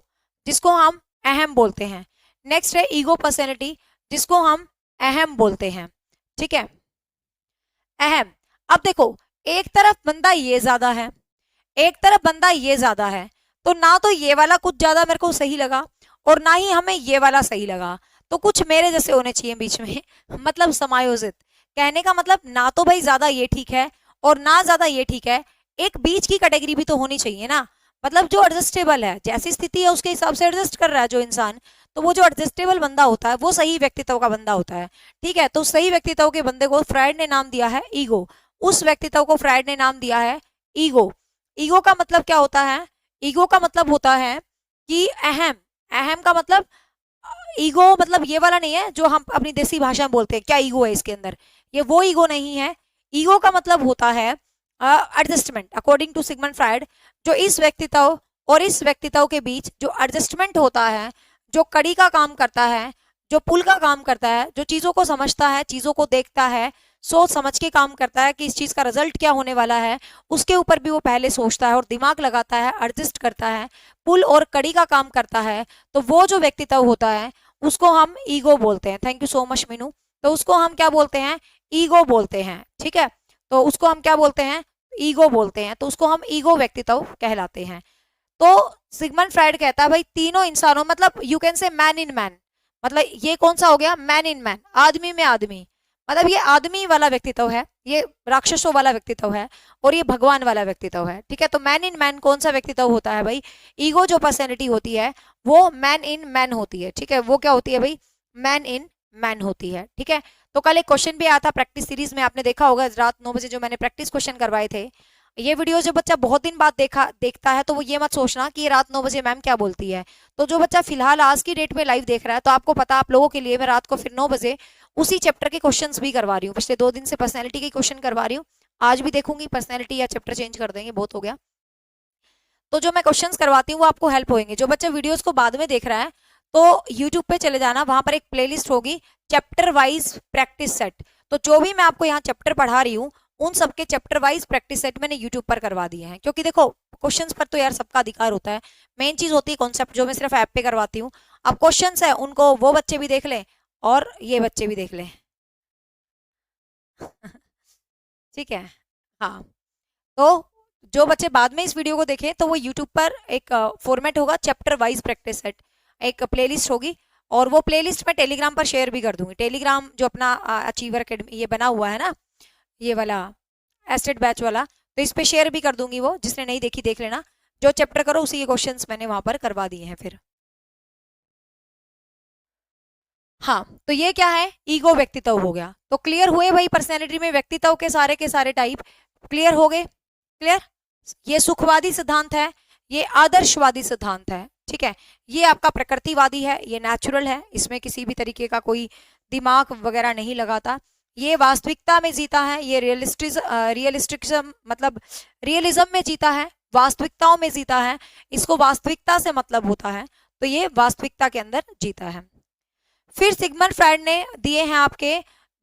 जिसको हम अहम बोलते हैं। नेक्स्ट है ईगो पर्सनैलिटी, जिसको हम अहम बोलते हैं। ठीक है, अहम। अब देखो, एक तरफ बंदा ये ज्यादा है, एक तरफ बंदा ये ज्यादा है, तो ना तो ये वाला कुछ ज्यादा मेरे को सही लगा और ना ही हमें ये वाला सही लगा, तो कुछ मेरे जैसे होने चाहिए बीच में, मतलब समायोजित। कहने का मतलब ना तो भाई ज्यादा ये ठीक है और ना ज्यादा ये ठीक है, एक बीच की कैटेगरी भी तो होनी चाहिए ना, मतलब जो एडजस्टेबल है, जैसी स्थिति है उसके हिसाब से एडजस्ट कर रहा है जो इंसान, तो वो जो एडजस्टेबल बंदा होता है वो सही व्यक्तित्व का बंदा होता है। ठीक है, तो सही व्यक्तित्व के बंदे को फ्रायड ने नाम दिया है ईगो, उस व्यक्तित्व को फ्रायड ने नाम दिया है ईगो। ईगो का मतलब क्या होता है, ईगो का मतलब होता है कि अहम। अहम का मतलब, ईगो मतलब ये वाला नहीं है जो हम अपनी देसी भाषा में बोलते हैं क्या ईगो है इसके अंदर, ये वो ईगो नहीं है। ईगो का मतलब होता है adjustment, according to Sigmund Freud. जो इस व्यक्तित्व और इस व्यक्तित्व के बीच जो एडजस्टमेंट होता है, जो कड़ी का काम करता है, जो पुल का काम करता है, जो चीजों को समझता है, चीजों को देखता है, सोच समझ के काम करता है कि इस चीज का रिजल्ट क्या होने वाला है, उसके ऊपर भी वो पहले सोचता है और दिमाग लगाता है, एडजस्ट करता है, पुल और कड़ी का काम करता है, तो वो जो व्यक्तित्व होता है उसको हम ईगो बोलते हैं। Thank you so much Meenu. तो उसको हम क्या बोलते हैं, ईगो बोलते हैं। ठीक है, तो उसको हम क्या बोलते हैं, ईगो बोलते हैं, तो उसको हम ईगो व्यक्तित्व कहलाते हैं। तो सिगमंड फ्रायड कहता है भाई तीनों इंसानों, मतलब you can say man in man, मतलब ये कौन सा हो गया, मैन इन मैन, आदमी में आदमी, मतलब ये आदमी वाला व्यक्तित्व है, ये राक्षसों वाला व्यक्तित्व है और ये भगवान वाला व्यक्तित्व है। ठीक है, तो मैन इन मैन कौन सा व्यक्तित्व होता है भाई, ईगो जो पर्सनैलिटी होती है वो मैन इन मैन होती है। ठीक है, वो क्या होती है भाई, मैन इन मैन होती है। ठीक है, तो कल एक क्वेश्चन भी आया था प्रैक्टिस सीरीज में, आपने देखा होगा रात 9 बजे जो मैंने प्रैक्टिस क्वेश्चन करवाए थे। ये वीडियो जो बच्चा बहुत दिन बाद देखता है तो वो ये मत सोचना कि रात 9 बजे मैम क्या बोलती है। तो जो बच्चा फिलहाल आज की डेट में लाइव देख रहा है, तो आपको पता, आप लोगों के लिए मैं रात को फिर 9 बजे उसी चैप्टर के क्वेश्चंस भी करवा रही हूँ। पिछले 2 दिन से पर्सनैलिटी के क्वेश्चन करवा रही हूँ, आज भी देखूंगी पर्सनैलिटी या चैप्टर चेंज कर देंगे, बहुत हो गया। तो जो मैं क्वेश्चंस करवाती हूँ वो आपको हेल्प होंगे। जो बच्चा वीडियोस को बाद में देख रहा है तो यूट्यूब पे चले जाना, वहां पर एक प्लेलिस्ट होगी चैप्टर वाइज प्रैक्टिस सेट। तो जो भी मैं आपको यहाँ चैप्टर पढ़ा रही हूँ उन सबके चैप्टर वाइज प्रैक्टिस सेट मैंने यूट्यूब पर करवा दिए हैं, क्योंकि देखो क्वेश्चंस पर तो यार सबका अधिकार होता है, मेन चीज होती है कॉन्सेप्ट, जो मैं सिर्फ ऐप पे करवाती हूँ। अब क्वेश्चंस है उनको वो बच्चे भी देख लें और ये बच्चे भी देख लें। ठीक है, हाँ। तो जो बच्चे बाद में इस वीडियो को देखें तो वो यूट्यूब पर एक फॉर्मेट होगा चैप्टर वाइज प्रैक्टिस सेट, एक प्लेलिस्ट होगी, और वो प्लेलिस्ट मैं टेलीग्राम पर शेयर भी कर दूंगी। टेलीग्राम जो अपना अचीवर अकेडमी ये बना हुआ है ना, ये वाला एस्टेट बैच वाला, तो इस पे शेयर भी कर दूंगी, वो जिसने नहीं देखी देख लेना। जो चैप्टर करो उसी के क्वेश्चंस मैंने वहां पर करवा दिए हैं फिर। हाँ, तो ये क्या है, ईगो व्यक्तित्व हो गया। तो क्लियर हुए भाई, पर्सनैलिटी में व्यक्तित्व के सारे टाइप क्लियर हो गए। क्लियर, ये सुखवादी सिद्धांत है, ये आदर्शवादी सिद्धांत है, ठीक है। ये आपका प्रकृतिवादी है, ये नेचुरल है, इसमें किसी भी तरीके का कोई दिमाग वगैरह नहीं लगाता। ये वास्तविकता में जीता है, ये रियलिस्टिज्म मतलब रियलिज्म में जीता है, वास्तविकताओं में जीता है, इसको वास्तविकता से मतलब होता है, तो ये वास्तविकता के अंदर जीता है। फिर सिगमंड फ्राइड ने दिए हैं आपके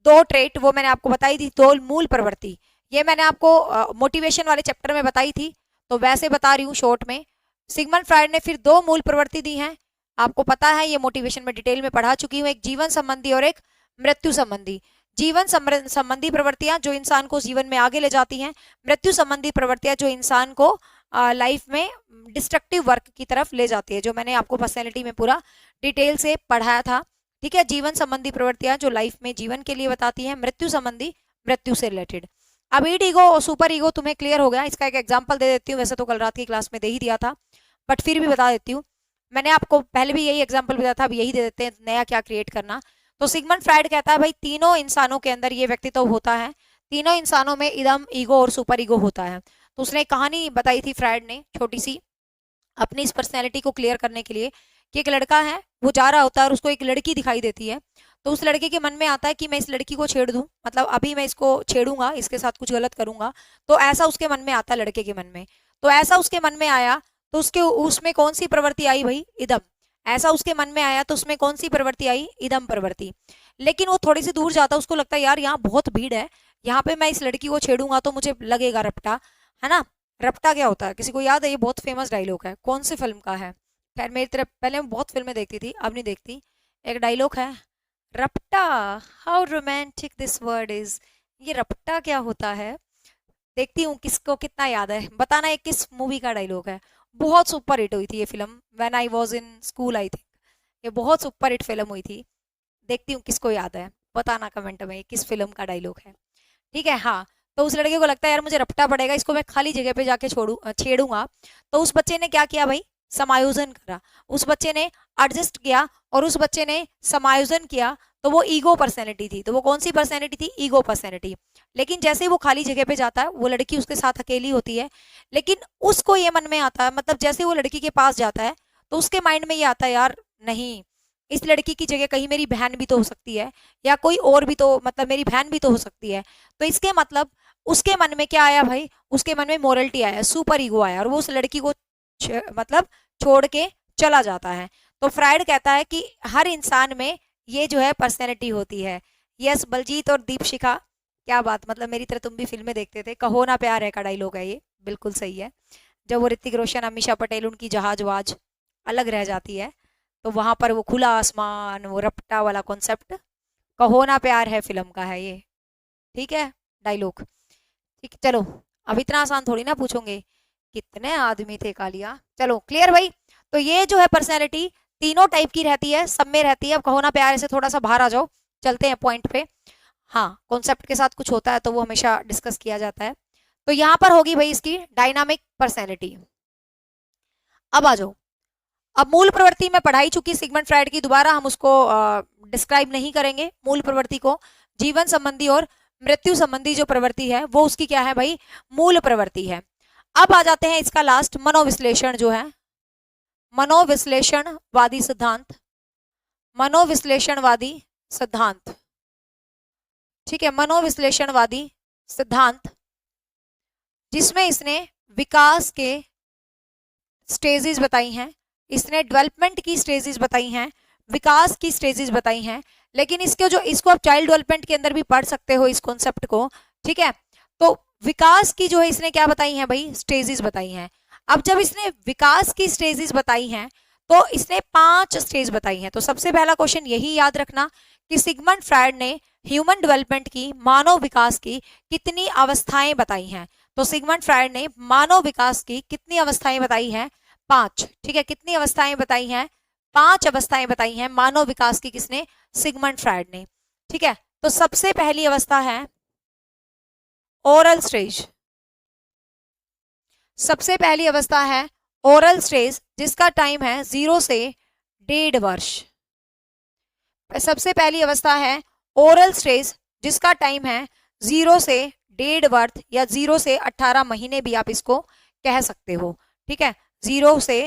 दो ट्रेट, वो मैंने आपको बताई थी, दो मूल प्रवृत्ति। ये मैंने आपको मोटिवेशन वाले चैप्टर में बताई थी, तो वैसे बता रही हूँ शॉर्ट में। सिगमंड फ्राइड ने फिर दो मूल प्रवृत्ति दी हैं, आपको पता है, ये मोटिवेशन में डिटेल में पढ़ा चुकी हूँ। एक जीवन संबंधी और एक मृत्यु संबंधी। जीवन संबंधी प्रवृत्तियां जो इंसान को जीवन में आगे ले जाती हैं, मृत्यु संबंधी प्रवृत्तियां जो इंसान को लाइफ में डिस्ट्रक्टिव वर्क की तरफ ले जाती है, जो मैंने आपको पर्सनैलिटी में पूरा डिटेल से पढ़ाया था, ठीक है। जीवन संबंधी प्रवृत्तियां जो लाइफ में जीवन के लिए बताती हैं, मृत्यु संबंधी मृत्यु से रिलेटेड। अब ईड ईगो और सुपर ईगो तुम्हें क्लियर हो गया, इसका एक एग्जांपल दे देती हूँ, वैसे तो कल रात की क्लास में दे ही दिया था, बट फिर भी बता देती हूँ। मैंने आपको पहले भी यही एग्जाम्पल बताया था, अब यही दे देते हैं, नया क्या क्रिएट करना। तो सिगमंड फ्राइड कहता है भाई तीनों इंसानों के अंदर ये व्यक्तित्व होता है, तीनों इंसानों में इदम, ईगो और सुपर ईगो होता है। तो उसने एक कहानी बताई थी फ्राइड ने छोटी सी, अपनी इस पर्सनैलिटी को क्लियर करने के लिए, कि एक लड़का है, वो जा रहा होता है और उसको एक लड़की दिखाई देती है, तो उस लड़के के मन में आता है कि मैं इस लड़की को छेड़ दूं, मतलब अभी मैं इसको छेड़ूंगा, इसके साथ कुछ गलत करूंगा, तो ऐसा उसके मन में आता है, लड़के के मन में। तो ऐसा उसके मन में आया, तो उसके उसमें कौन सी प्रवृत्ति आई भाई, इदम। ऐसा उसके मन में आया तो उसमें कौन सी प्रवृत्ति आई, इदम प्रवृत्ति। लेकिन वो थोड़ी सी दूर जाता है, उसको लगता है यार यहाँ बहुत भीड़ है, यहाँ पे मैं इस लड़की को छेड़ूंगा तो मुझे लगेगा रपटा, है ना। रपटा क्या होता है, किसी को याद है? ये बहुत फेमस डायलॉग है, कौन सी फिल्म का है? खैर मेरी तरफ पहले मैं बहुत फिल्में देखती थी, अब नहीं देखती। एक डायलॉग है, रपटा, how romantic this word is. ये रपटा क्या होता है, देखती हूँ किसको कितना याद है, बताना एक किस मूवी का डायलॉग है। बहुत सुपर हिट हुई थी ये film, when I was in school I think, ये बहुत सुपर हिट फिल्म हुई थी। देखती हूँ किसको याद है, बताना कमेंट में किस फिल्म का डायलॉग है, ठीक है। हाँ, तो उस लड़के को लगता है यार मुझे रपटा पड़ेगा, इसको मैं खाली जगह पे जाके छेड़ूंगा। तो उस बच्चे ने क्या किया भाई, समायोजन करा, उस बच्चे ने एडजस्ट किया और उस बच्चे ने समायोजन किया, तो वो ईगो पर्सनैलिटी थी। तो वो कौन सी पर्सनैलिटी थी, ईगो पर्सनैलिटी। लेकिन जैसे ही वो खाली जगह पे जाता है, वो लड़की उसके साथ अकेली होती है, लेकिन उसको ये मन में आता है, मतलब जैसे वो लड़की के पास जाता है तो उसके माइंड में ये आता है यार नहीं, इस लड़की की जगह कहीं मेरी बहन भी तो हो सकती है, या कोई और भी तो, मतलब मेरी बहन भी तो हो सकती है। तो इसके मतलब उसके मन में क्या आया भाई, उसके मन में मोरलिटी आया, सुपर ईगो आया, और वो उस लड़की को मतलब छोड़ के चला जाता है। तो फ्राइड कहता है कि हर इंसान में ये जो है पर्सनैलिटी होती है। यस बलजीत और दीपशिखा, क्या बात, मतलब मेरी तरह तुम भी फिल्में देखते थे, कहो ना प्यार है का डायलॉग है ये, बिल्कुल सही है। जब वो ऋतिक रोशन, अमीषा पटेल, उनकी जहाजवाज अलग रह जाती है, तो वहां पर वो खुला आसमान, वो रपटा वाला कॉन्सेप्ट, कहो ना प्यार है फिल्म का है ये, ठीक है डायलॉग। ठीक, चलो अब इतना आसान थोड़ी ना पूछोगे, कितने आदमी थे कालिया। चलो क्लियर भाई। तो ये जो है पर्सनैलिटी तीनों टाइप की रहती है, सब में रहती है। अब कहो ना प्यार से थोड़ा सा बाहर आ जाओ, चलते हैं पॉइंट पे। हाँ, कॉन्सेप्ट के साथ कुछ होता है तो वो हमेशा डिस्कस किया जाता है। तो यहाँ पर होगी भाई इसकी डायनामिक पर्सनैलिटी। अब आ जाओ, अब मूल प्रवृत्ति में पढ़ाई चुकी सिगमंड फ्राइड की, दोबारा हम उसको डिस्क्राइब नहीं करेंगे मूल प्रवृत्ति को। जीवन संबंधी और मृत्यु संबंधी जो प्रवृत्ति है वो उसकी क्या है भाई, मूल प्रवृत्ति है। अब आ जाते हैं इसका लास्ट, मनोविश्लेषण जो है, मनोविश्लेषणवादी सिद्धांत, मनोविश्लेषणवादी सिद्धांत, ठीक है, मनोविश्लेषणवादी सिद्धांत, जिसमें इसने विकास के स्टेजेस बताई हैं, इसने डेवलपमेंट की स्टेजेस बताई हैं, विकास की स्टेजेस बताई हैं। लेकिन इसको आप चाइल्ड डेवलपमेंट के अंदर भी पढ़ सकते हो इस कॉन्सेप्ट को, ठीक है। तो विकास की जो है इसने क्या बताई हैं भाई, स्टेजेस बताई हैं। अब जब इसने विकास की स्टेजेस बताई हैं तो इसने 5 स्टेज बताई हैं। तो सबसे पहला क्वेश्चन यही याद रखना कि सिगमंड फ्राइड ने ह्यूमन डेवलपमेंट की, मानव विकास की कितनी अवस्थाएं बताई हैं। तो सिगमंड फ्राइड ने मानव विकास की कितनी अवस्थाएं बताई हैं, 5, ठीक है। कितनी अवस्थाएं बताई हैं, 5 अवस्थाएं बताई हैं मानव विकास की, किसने? सिगमंड फ्रायड ने। ठीक है, तो सबसे पहली अवस्था है ओरल स्टेज। सबसे पहली अवस्था है ओरल स्टेज, जिसका टाइम है 0 से 1.5 वर्ष। सबसे पहली अवस्था है ओरल स्टेज, जिसका टाइम है 0 से 1.5 वर्ष या 0 से 18 महीने भी आप इसको कह सकते हो। ठीक है, 0 से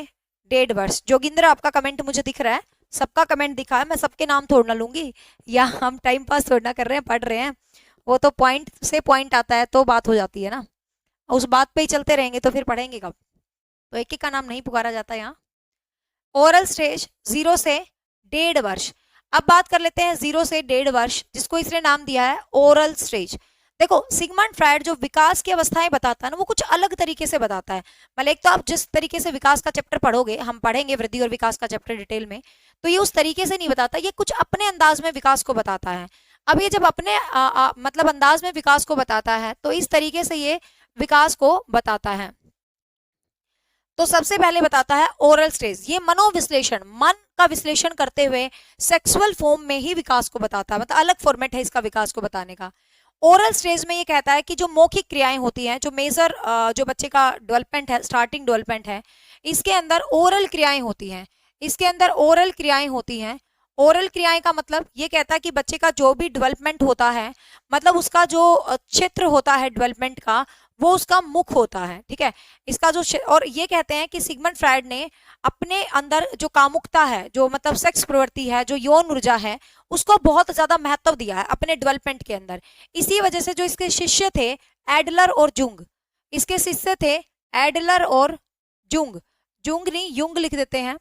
1.5 वर्ष। जोगिंदर, आपका कमेंट मुझे दिख रहा है, सबका कमेंट दिखा है, मैं सबके नाम थोड़ा ना लूंगी, या हम टाइम पास थोड़ा कर रहे हैं, पढ़ रहे हैं। वो तो पॉइंट से पॉइंट आता है तो बात हो जाती है ना, उस बात पे ही चलते रहेंगे तो फिर पढ़ेंगे कब? तो एक एक का नाम नहीं पुकारा जाता यहाँ। ओरल स्टेज 0 से 1.5 वर्ष। अब बात कर लेते हैं 0 से 1.5 वर्ष, जिसको इसने नाम दिया है ओरल स्टेज। देखो, सिगमंड फ्रायड जो विकास की अवस्थाएं बताता है ना, वो कुछ अलग तरीके से बताता है। मतलब एक तो आप जिस तरीके से विकास का चैप्टर पढ़ोगे, हम पढ़ेंगे वृद्धि और विकास का चैप्टर डिटेल में, तो ये उस तरीके से नहीं बताता, ये कुछ अपने अंदाज में विकास को बताता है। अब ये जब अपने मतलब अंदाज में विकास को बताता है, तो इस तरीके से ये विकास को बताता है। तो सबसे पहले बताता है ओरल स्टेज, ये मनोविश्लेषण, मन का विश्लेषण करते हुए सेक्सुअल फॉर्म में ही विकास को बताता है, मतलब अलग फॉर्मेट है इसका विकास को बताने का। ओरल स्टेज में ये कहता है कि जो मौखिक क्रियाएं होती हैं, जो मेजर जो बच्चे का डेवलपमेंट है, स्टार्टिंग डेवलपमेंट है, इसके अंदर ओरल क्रियाएं होती हैं, इसके अंदर ओरल क्रियाएं होती हैं। ओरल क्रियाएं का मतलब ये कहता है कि बच्चे का जो भी डेवलपमेंट होता है, मतलब उसका जो क्षेत्र होता है डेवलपमेंट का, वो उसका मुख होता है। ठीक है, इसका जो और ये कहते हैं कि सिगमंड फ्रायड ने अपने अंदर जो कामुकता है, जो मतलब सेक्स प्रवृत्ति है, जो यौन ऊर्जा है, उसको बहुत ज्यादा महत्व दिया है अपने डेवलपमेंट के अंदर। इसी वजह से जो इसके शिष्य थे एडलर और जुंग, इसके शिष्य थे एडलर और जुंग, जुंग नहीं युंग लिख देते हैं,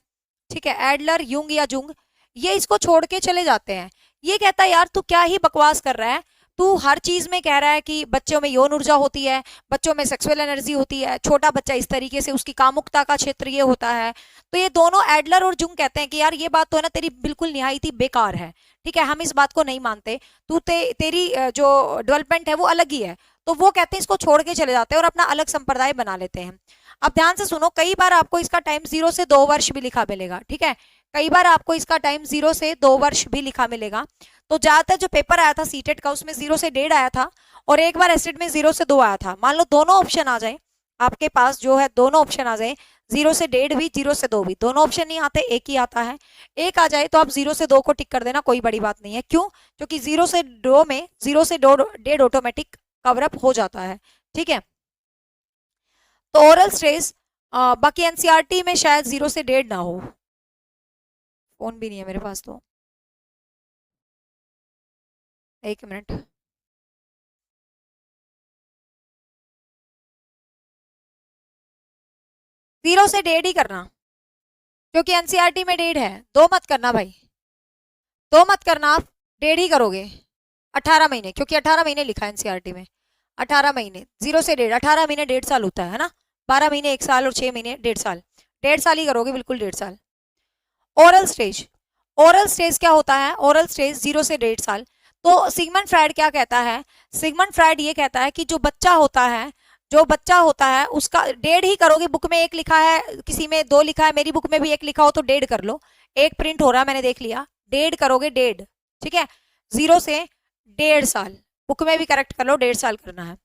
ठीक है, एडलर युंग या जुंग, ये इसको छोड़ के चले जाते हैं। ये कहता है यार तू क्या ही बकवास कर रहा है, तू हर चीज में कह रहा है कि बच्चों में यौन ऊर्जा होती है, बच्चों में सेक्सुअल एनर्जी होती है, छोटा बच्चा इस तरीके से उसकी कामुकता का क्षेत्र ये होता है। तो ये दोनों एडलर और जुंग कहते हैं कि यार ये बात तो है ना तेरी बिल्कुल निहायती बेकार है। ठीक है, हम इस बात को नहीं मानते, तू तेरी जो डेवलपमेंट है वो अलग ही है। तो वो कहते हैं इसको छोड़ के चले जाते हैं और अपना अलग संप्रदाय बना लेते हैं। अब ध्यान से सुनो, कई बार आपको इसका टाइम 0 से 2 वर्ष भी लिखा मिलेगा। ठीक है, कई बार आपको इसका टाइम 0 से 2 वर्ष भी लिखा मिलेगा। तो ज्यादातर जो पेपर आया था सीटेट का, उसमें 0 से 1.5 आया था, और एक बार एस्टेट में 0 से 2 आया था। मान लो दोनों ऑप्शन आ जाए आपके पास, जो है दोनों ऑप्शन आ जाए, 0 से 1.5 भी 0 से 2 भी, दोनों ऑप्शन नहीं आते, एक ही आता है। एक आ जाए तो आप 0 से 2 को टिक कर देना, कोई बड़ी बात नहीं है। क्यों? क्योंकि 0 से 2 में 0 से 1.5 ऑटोमेटिक कवरअप हो जाता है। ठीक है, तो ओरल स्टेज बाकी एनसीईआरटी में शायद 0 से 1.5 ना हो, फोन भी नहीं है मेरे पास, तो एक मिनट। जीरो से 1.5 ही करना, क्योंकि एनसीईआरटी में 1.5 है। 2 मत करना भाई, 2 मत करना, आप 1.5 ही करोगे। 18 महीने, क्योंकि 18 महीने लिखा है एनसीईआरटी में, 18 महीने 0 से 1.5, 18 महीने 1.5 साल होता है ना, 12 महीने 1 साल और 6 महीने 1.5 साल, 1.5 साल ही करोगे, बिल्कुल 1.5 साल। ओरल स्टेज, ओरल स्टेज क्या होता है? ओरल स्टेज 0 से 1.5 साल। तो सिगमंड फ्रायड क्या कहता है? सिगमंड फ्रायड ये कहता है कि जो बच्चा होता है, जो बच्चा होता है उसका 1.5 ही करोगे। बुक में 1 लिखा है, किसी में 2 लिखा है, मेरी बुक में भी 1 लिखा हो तो 1.5 कर लो, 1 प्रिंट हो रहा है मैंने देख लिया, 1.5 करोगे, 1.5। ठीक है, 0 से 1.5 साल, बुक में भी करेक्ट कर लो, 1.5 साल करना है।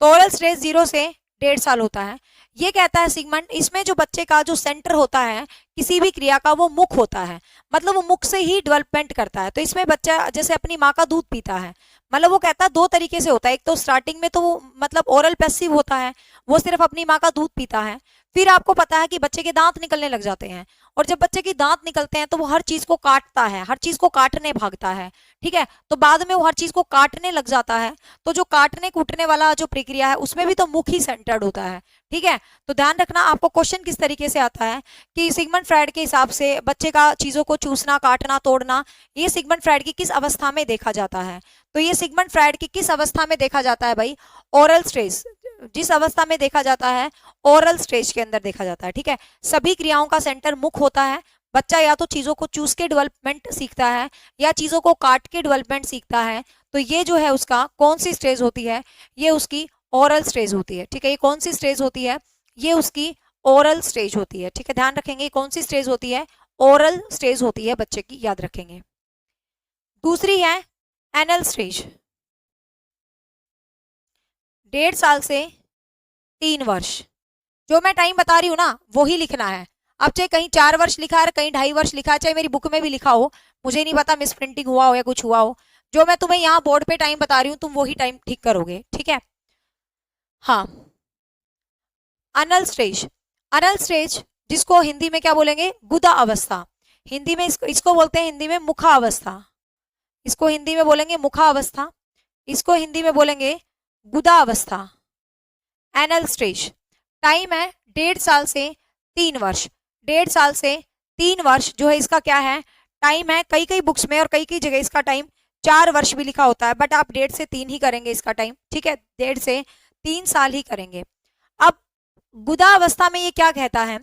तो ओरल स्टेज 0 से 1.5 साल होता है। ये कहता है सिगमंड, इसमें जो बच्चे का जो सेंटर होता है किसी भी क्रिया का, वो मुख होता है, मतलब वो मुख से ही डेवलपमेंट करता है। तो इसमें बच्चा जैसे अपनी माँ का दूध पीता है, मतलब वो कहता है 2 तरीके से होता है। एक तो स्टार्टिंग में तो वो मतलब ओरल पैसिव होता है, वो सिर्फ अपनी माँ का दूध पीता है। फिर आपको पता है कि बच्चे के दांत निकलने लग जाते हैं, और जब बच्चे के दांत निकलते हैं तो वो हर चीज को काटता है, हर चीज को काटने भागता है। ठीक है, तो बाद में वो हर चीज को काटने लग जाता है। तो जो काटने कूटने वाला जो प्रक्रिया है, उसमें भी तो मुख ही सेंटर्ड होता है। ठीक है, तो ध्यान रखना, आपको क्वेश्चन किस तरीके से आता है कि सिगमंड फ्रायड के हिसाब से बच्चे का चीजों को चूसना, काटना, तोड़ना, ये सिगमंड फ्रायड की किस अवस्था में देखा जाता है? तो ये सिगमंड फ्रायड की किस अवस्था में देखा जाता है भाई? ओरल स्टेज, जिस अवस्था में देखा जाता है, ओरल स्टेज के अंदर देखा जाता है। ठीक है, सभी क्रियाओं का सेंटर मुख होता है। बच्चा या तो चीजों को चूस के डेवलपमेंट सीखता है, या चीजों को काट के डेवलपमेंट सीखता है। तो ये जो है उसका कौन सी स्टेज होती है? ये उसकी ओरल स्टेज होती है। ठीक है, ये कौन सी स्टेज होती है? ये उसकी ओरल स्टेज होती है। ठीक है, ध्यान रखेंगे कौन सी स्टेज होती है? ओरल स्टेज होती है बच्चे की, याद रखेंगे। दूसरी है एनल स्टेज, 1.5 साल से 3 वर्ष। जो मैं टाइम बता रही हूँ ना वो ही लिखना है। अब चाहे कहीं 4 वर्ष लिखा है, कहीं 2.5 वर्ष लिखा है, चाहे मेरी बुक में भी लिखा हो, मुझे नहीं पता मिस प्रिंटिंग हुआ हो या कुछ हुआ हो। जो मैं तुम्हें यहाँ बोर्ड पे टाइम बता रही हूँ तुम वही टाइम ठीक करोगे, ठीक है। हाँ, अनल स्टेज, अनल स्टेज जिसको हिंदी में क्या बोलेंगे, गुदा अवस्था। हिंदी में इसको बोलते हैं हिंदी में मुखा अवस्था, इसको हिंदी में बोलेंगे मुखा अवस्था, इसको हिंदी में बोलेंगे गुदा अवस्था। एनल स्टेज टाइम है 1.5 साल से 3 वर्ष। 1.5 साल से 3 वर्ष जो है इसका क्या है टाइम है। कई कई बुक्स में और कई कई जगह इसका टाइम 4 वर्ष भी लिखा होता है, बट आप 1.5 से 3 ही करेंगे इसका टाइम, ठीक है। 1.5 से 3 साल ही करेंगे। अब गुदा अवस्था में ये क्या कहता है,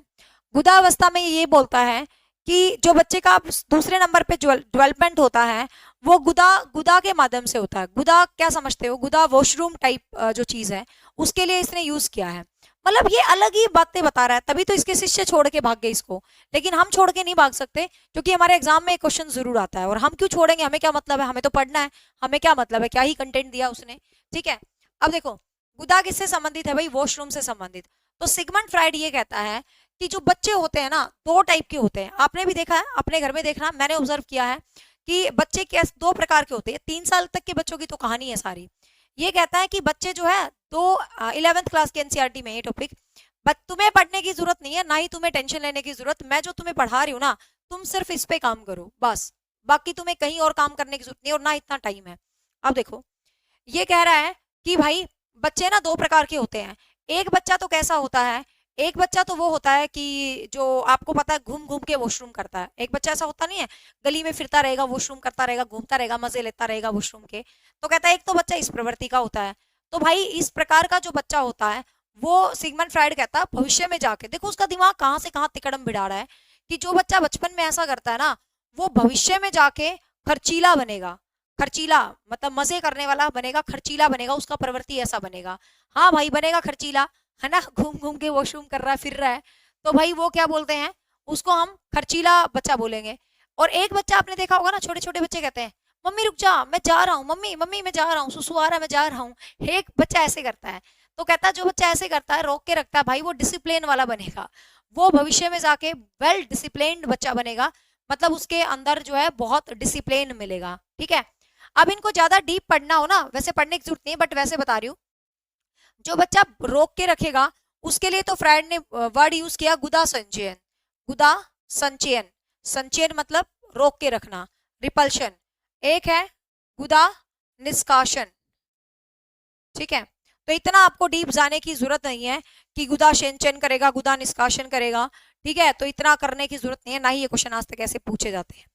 गुदा अवस्था में ये बोलता है कि जो बच्चे का दूसरे नंबर पे डेवलपमेंट होता है वो गुदा गुदा के माध्यम से होता है। गुदा क्या समझते हो, गुदा वॉशरूम टाइप जो चीज है उसके लिए इसने यूज किया है। मतलब ये अलग ही बातें बता रहा है, तभी तो इसके शिष्य छोड़ के भाग गए इसको। लेकिन हम छोड़ के नहीं भाग सकते क्योंकि हमारे एग्जाम में एक क्वेश्चन जरूर आता है, और हम क्यों छोड़ेंगे, हमें क्या मतलब है, हमें तो पढ़ना है, हमें क्या मतलब है, क्या ही कंटेंट दिया उसने, ठीक है। अब देखो गुदा किससे संबंधित है भाई, वॉशरूम से संबंधित। तो सिगमंड फ्राइड ये कहता है कि जो बच्चे होते हैं ना 2 टाइप के होते हैं। आपने भी देखा है, अपने घर में देखना, मैंने ऑब्जर्व किया है कि बच्चे कैसे 2 प्रकार के होते हैं। 3 साल तक के बच्चों की तो कहानी है सारी। ये कहता है कि बच्चे जो है 11th क्लास के एनसीईआरटी में ये टॉपिक, तुम्हें पढ़ने की जरूरत नहीं है, ना ही तुम्हें टेंशन लेने की जरूरत। मैं जो तुम्हें पढ़ा रही हूँ ना तुम सिर्फ इस पे काम करो बस, बाकी तुम्हें कहीं और काम करने की जरूरत नहीं और ना इतना टाइम है। अब देखो ये कह रहा है कि भाई बच्चे ना 2 प्रकार के होते हैं। एक बच्चा तो कैसा होता है, एक बच्चा तो वो होता है कि जो आपको पता है घूम घूम के वॉशरूम करता है। एक बच्चा ऐसा होता नहीं है गली में फिरता रहेगा, वॉशरूम करता रहेगा, घूमता रहेगा, मजे लेता रहेगा वॉशरूम के। तो कहता है एक तो बच्चा इस प्रवृत्ति का होता है। तो भाई इस प्रकार का जो बच्चा होता है वो सिगमंड फ्राइड कहता है भविष्य में जाके, देखो उसका दिमाग कहाँ से कहाँ तिकड़म बिड़ा रहा है, कि जो बच्चा बचपन में ऐसा करता है ना वो भविष्य में जाके खर्चीला बनेगा। खर्चीला मतलब मजे करने वाला बनेगा, खर्चीला बनेगा, उसका प्रवृत्ति ऐसा बनेगा। हाँ भाई बनेगा खर्चीला, है ना, घूम घूम के वॉशरूम कर रहा है, फिर रहा है, तो भाई वो क्या बोलते हैं, उसको हम खर्चीला बच्चा बोलेंगे। और एक बच्चा आपने देखा होगा ना, छोटे छोटे बच्चे कहते हैं मम्मी रुक जा मैं जा रहा हूँ, मम्मी मम्मी मैं जा रहा हूँ, सुसु आ रहा है मैं जा रहा हूँ। एक बच्चा ऐसे करता है। तो कहता है जो बच्चा ऐसे करता है रोक के रखता है भाई वो डिसिप्लिन वाला बनेगा, वो भविष्य में जाके वेल डिसिप्लिन्ड बच्चा बनेगा। मतलब उसके अंदर जो है बहुत डिसिप्लिन मिलेगा, ठीक है। अब इनको ज्यादा डीप पढ़ना हो ना, वैसे पढ़ने की जरूरत नहीं है बट वैसे बता रही हूँ, जो बच्चा रोक के रखेगा उसके लिए तो फ्राइड ने वर्ड यूज किया गुदा संचयन। गुदा संचयन, संचयन मतलब रोक के रखना, रिपल्शन। एक है गुदा निष्काशन, ठीक है। तो इतना आपको डीप जाने की जरूरत नहीं है कि गुदा संचयन करेगा गुदा निष्काशन करेगा, ठीक है। तो इतना करने की जरूरत नहीं है, ना ही ये क्वेश्चन आज तक ऐसे पूछे जाते हैं,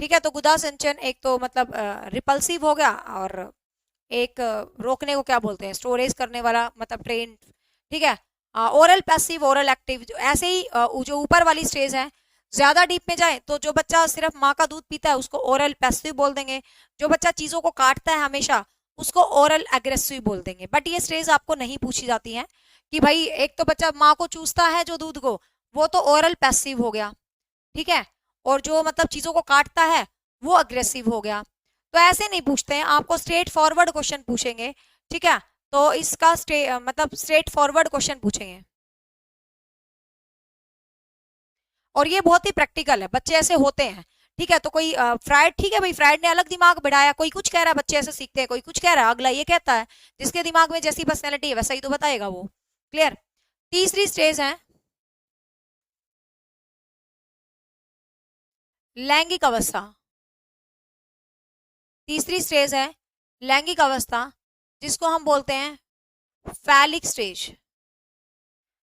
ठीक है। तो गुदा संचयन एक तो मतलब रिपल्सिव हो गया, और एक रोकने को क्या बोलते हैं, स्टोरेज करने वाला मतलब ट्रेन, ठीक है। ओरल पैसिव ओरल एक्टिव, ऐसे ही जो ऊपर वाली स्टेज है ज्यादा डीप में जाए तो जो बच्चा सिर्फ माँ का दूध पीता है उसको ओरल पैसिव बोल देंगे। जो बच्चा चीजों को काटता है हमेशा उसको ओरल एग्रेसिव बोल देंगे। बट ये स्टेज आपको नहीं पूछी जाती है कि भाई एक तो बच्चा माँ को चूसता है जो दूध को, वो तो ओरल पैसिव हो गया, ठीक है। और जो मतलब चीजों को काटता है वो अग्रेसिव हो गया। तो ऐसे नहीं पूछते हैं, आपको स्ट्रेट फॉरवर्ड क्वेश्चन पूछेंगे, ठीक है। तो इसका मतलब स्ट्रेट फॉरवर्ड क्वेश्चन पूछेंगे, और ये बहुत ही प्रैक्टिकल है, बच्चे ऐसे होते हैं, ठीक है। तो कोई फ्राइड, ठीक है भाई, फ्राइड ने अलग दिमाग बढ़ाया, कोई कुछ कह रहा है, बच्चे ऐसे सीखते हैं, कोई कुछ कह रहा है, अगला ये कहता है, जिसके दिमाग में जैसी पर्सनैलिटी है वैसा ही तो बताएगा वो, क्लियर। तीसरी स्टेज है लैंगिक अवस्था। तीसरी स्टेज है लैंगिक अवस्था जिसको हम बोलते हैं फैलिक स्टेज।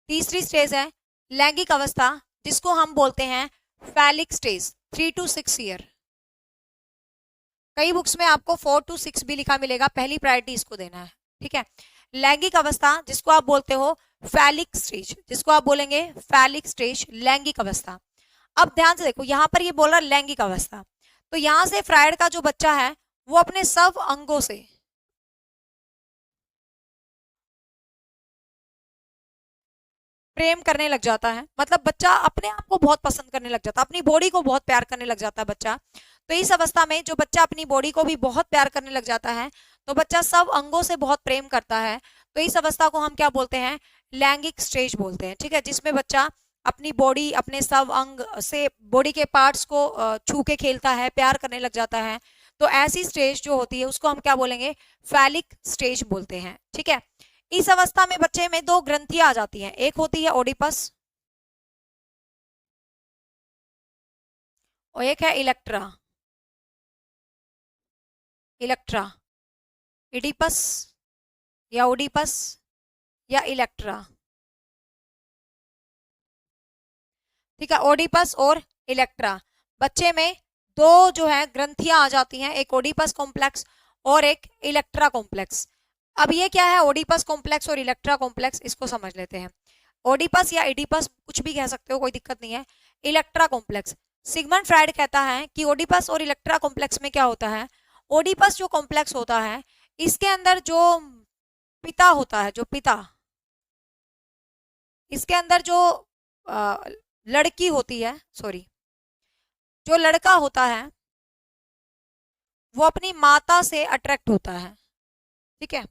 तीसरी स्टेज है लैंगिक अवस्था जिसको हम बोलते हैं फैलिक स्टेज, 3 to 6 ईयर। कई बुक्स में आपको 4 to 6 भी लिखा मिलेगा, पहली प्रायोरिटी इसको देना है, ठीक है। लैंगिक अवस्था जिसको आप बोलते हो फैलिक स्टेज, जिसको आप बोलेंगे फैलिक स्टेज, लैंगिक अवस्था। अब ध्यान से देखो यहाँ पर ये बोल रहा है लैंगिक अवस्था, तो यहां से फ्राइड का जो बच्चा है वो अपने सब अंगों से प्रेम करने लग जाता है, मतलब बच्चा अपने आप को बहुत पसंद करने लग जाता है, अपनी बॉडी को बहुत प्यार करने लग जाता है बच्चा। तो इस अवस्था में जो बच्चा अपनी बॉडी को भी बहुत प्यार करने लग जाता है, तो बच्चा सब अंगों से बहुत प्रेम करता है। तो इस अवस्था को हम क्या बोलते हैं, लैंगिक स्टेज बोलते हैं, ठीक है, जिसमें बच्चा अपनी बॉडी, अपने सब अंग से, बॉडी के पार्ट्स को छू के खेलता है, प्यार करने लग जाता है। तो ऐसी स्टेज जो होती है उसको हम क्या बोलेंगे, फैलिक स्टेज बोलते हैं, ठीक है। इस अवस्था में बच्चे में दो ग्रंथियां आ जाती हैं, एक होती है ओडिपस और एक है इलेक्ट्रा। इलेक्ट्रा, इडिपस या ओडिपस या इलेक्ट्रा, ठीक है, ओडिपस और इलेक्ट्रा। बच्चे में दो जो है ग्रंथियां आ जाती हैं, एक ओडिपस कॉम्प्लेक्स और एक इलेक्ट्रा कॉम्प्लेक्स। अब ये क्या है, ओडिपस कॉम्प्लेक्स और इलेक्ट्रा कॉम्प्लेक्स, इसको समझ लेते हैं। ओडिपस या इडिपस कुछ भी कह सकते हो, कोई दिक्कत नहीं है। इलेक्ट्रा कॉम्प्लेक्स, सिगमंड फ्राइड कहता है कि ओडिपस और इलेक्ट्रा कॉम्प्लेक्स में क्या होता है, ओडिपस जो कॉम्प्लेक्स होता है इसके अंदर जो पिता होता है, जो पिता, इसके अंदर जो लड़की होती है, सॉरी, जो लड़का होता है वो अपनी माता से अट्रैक्ट होता है, ठीक है।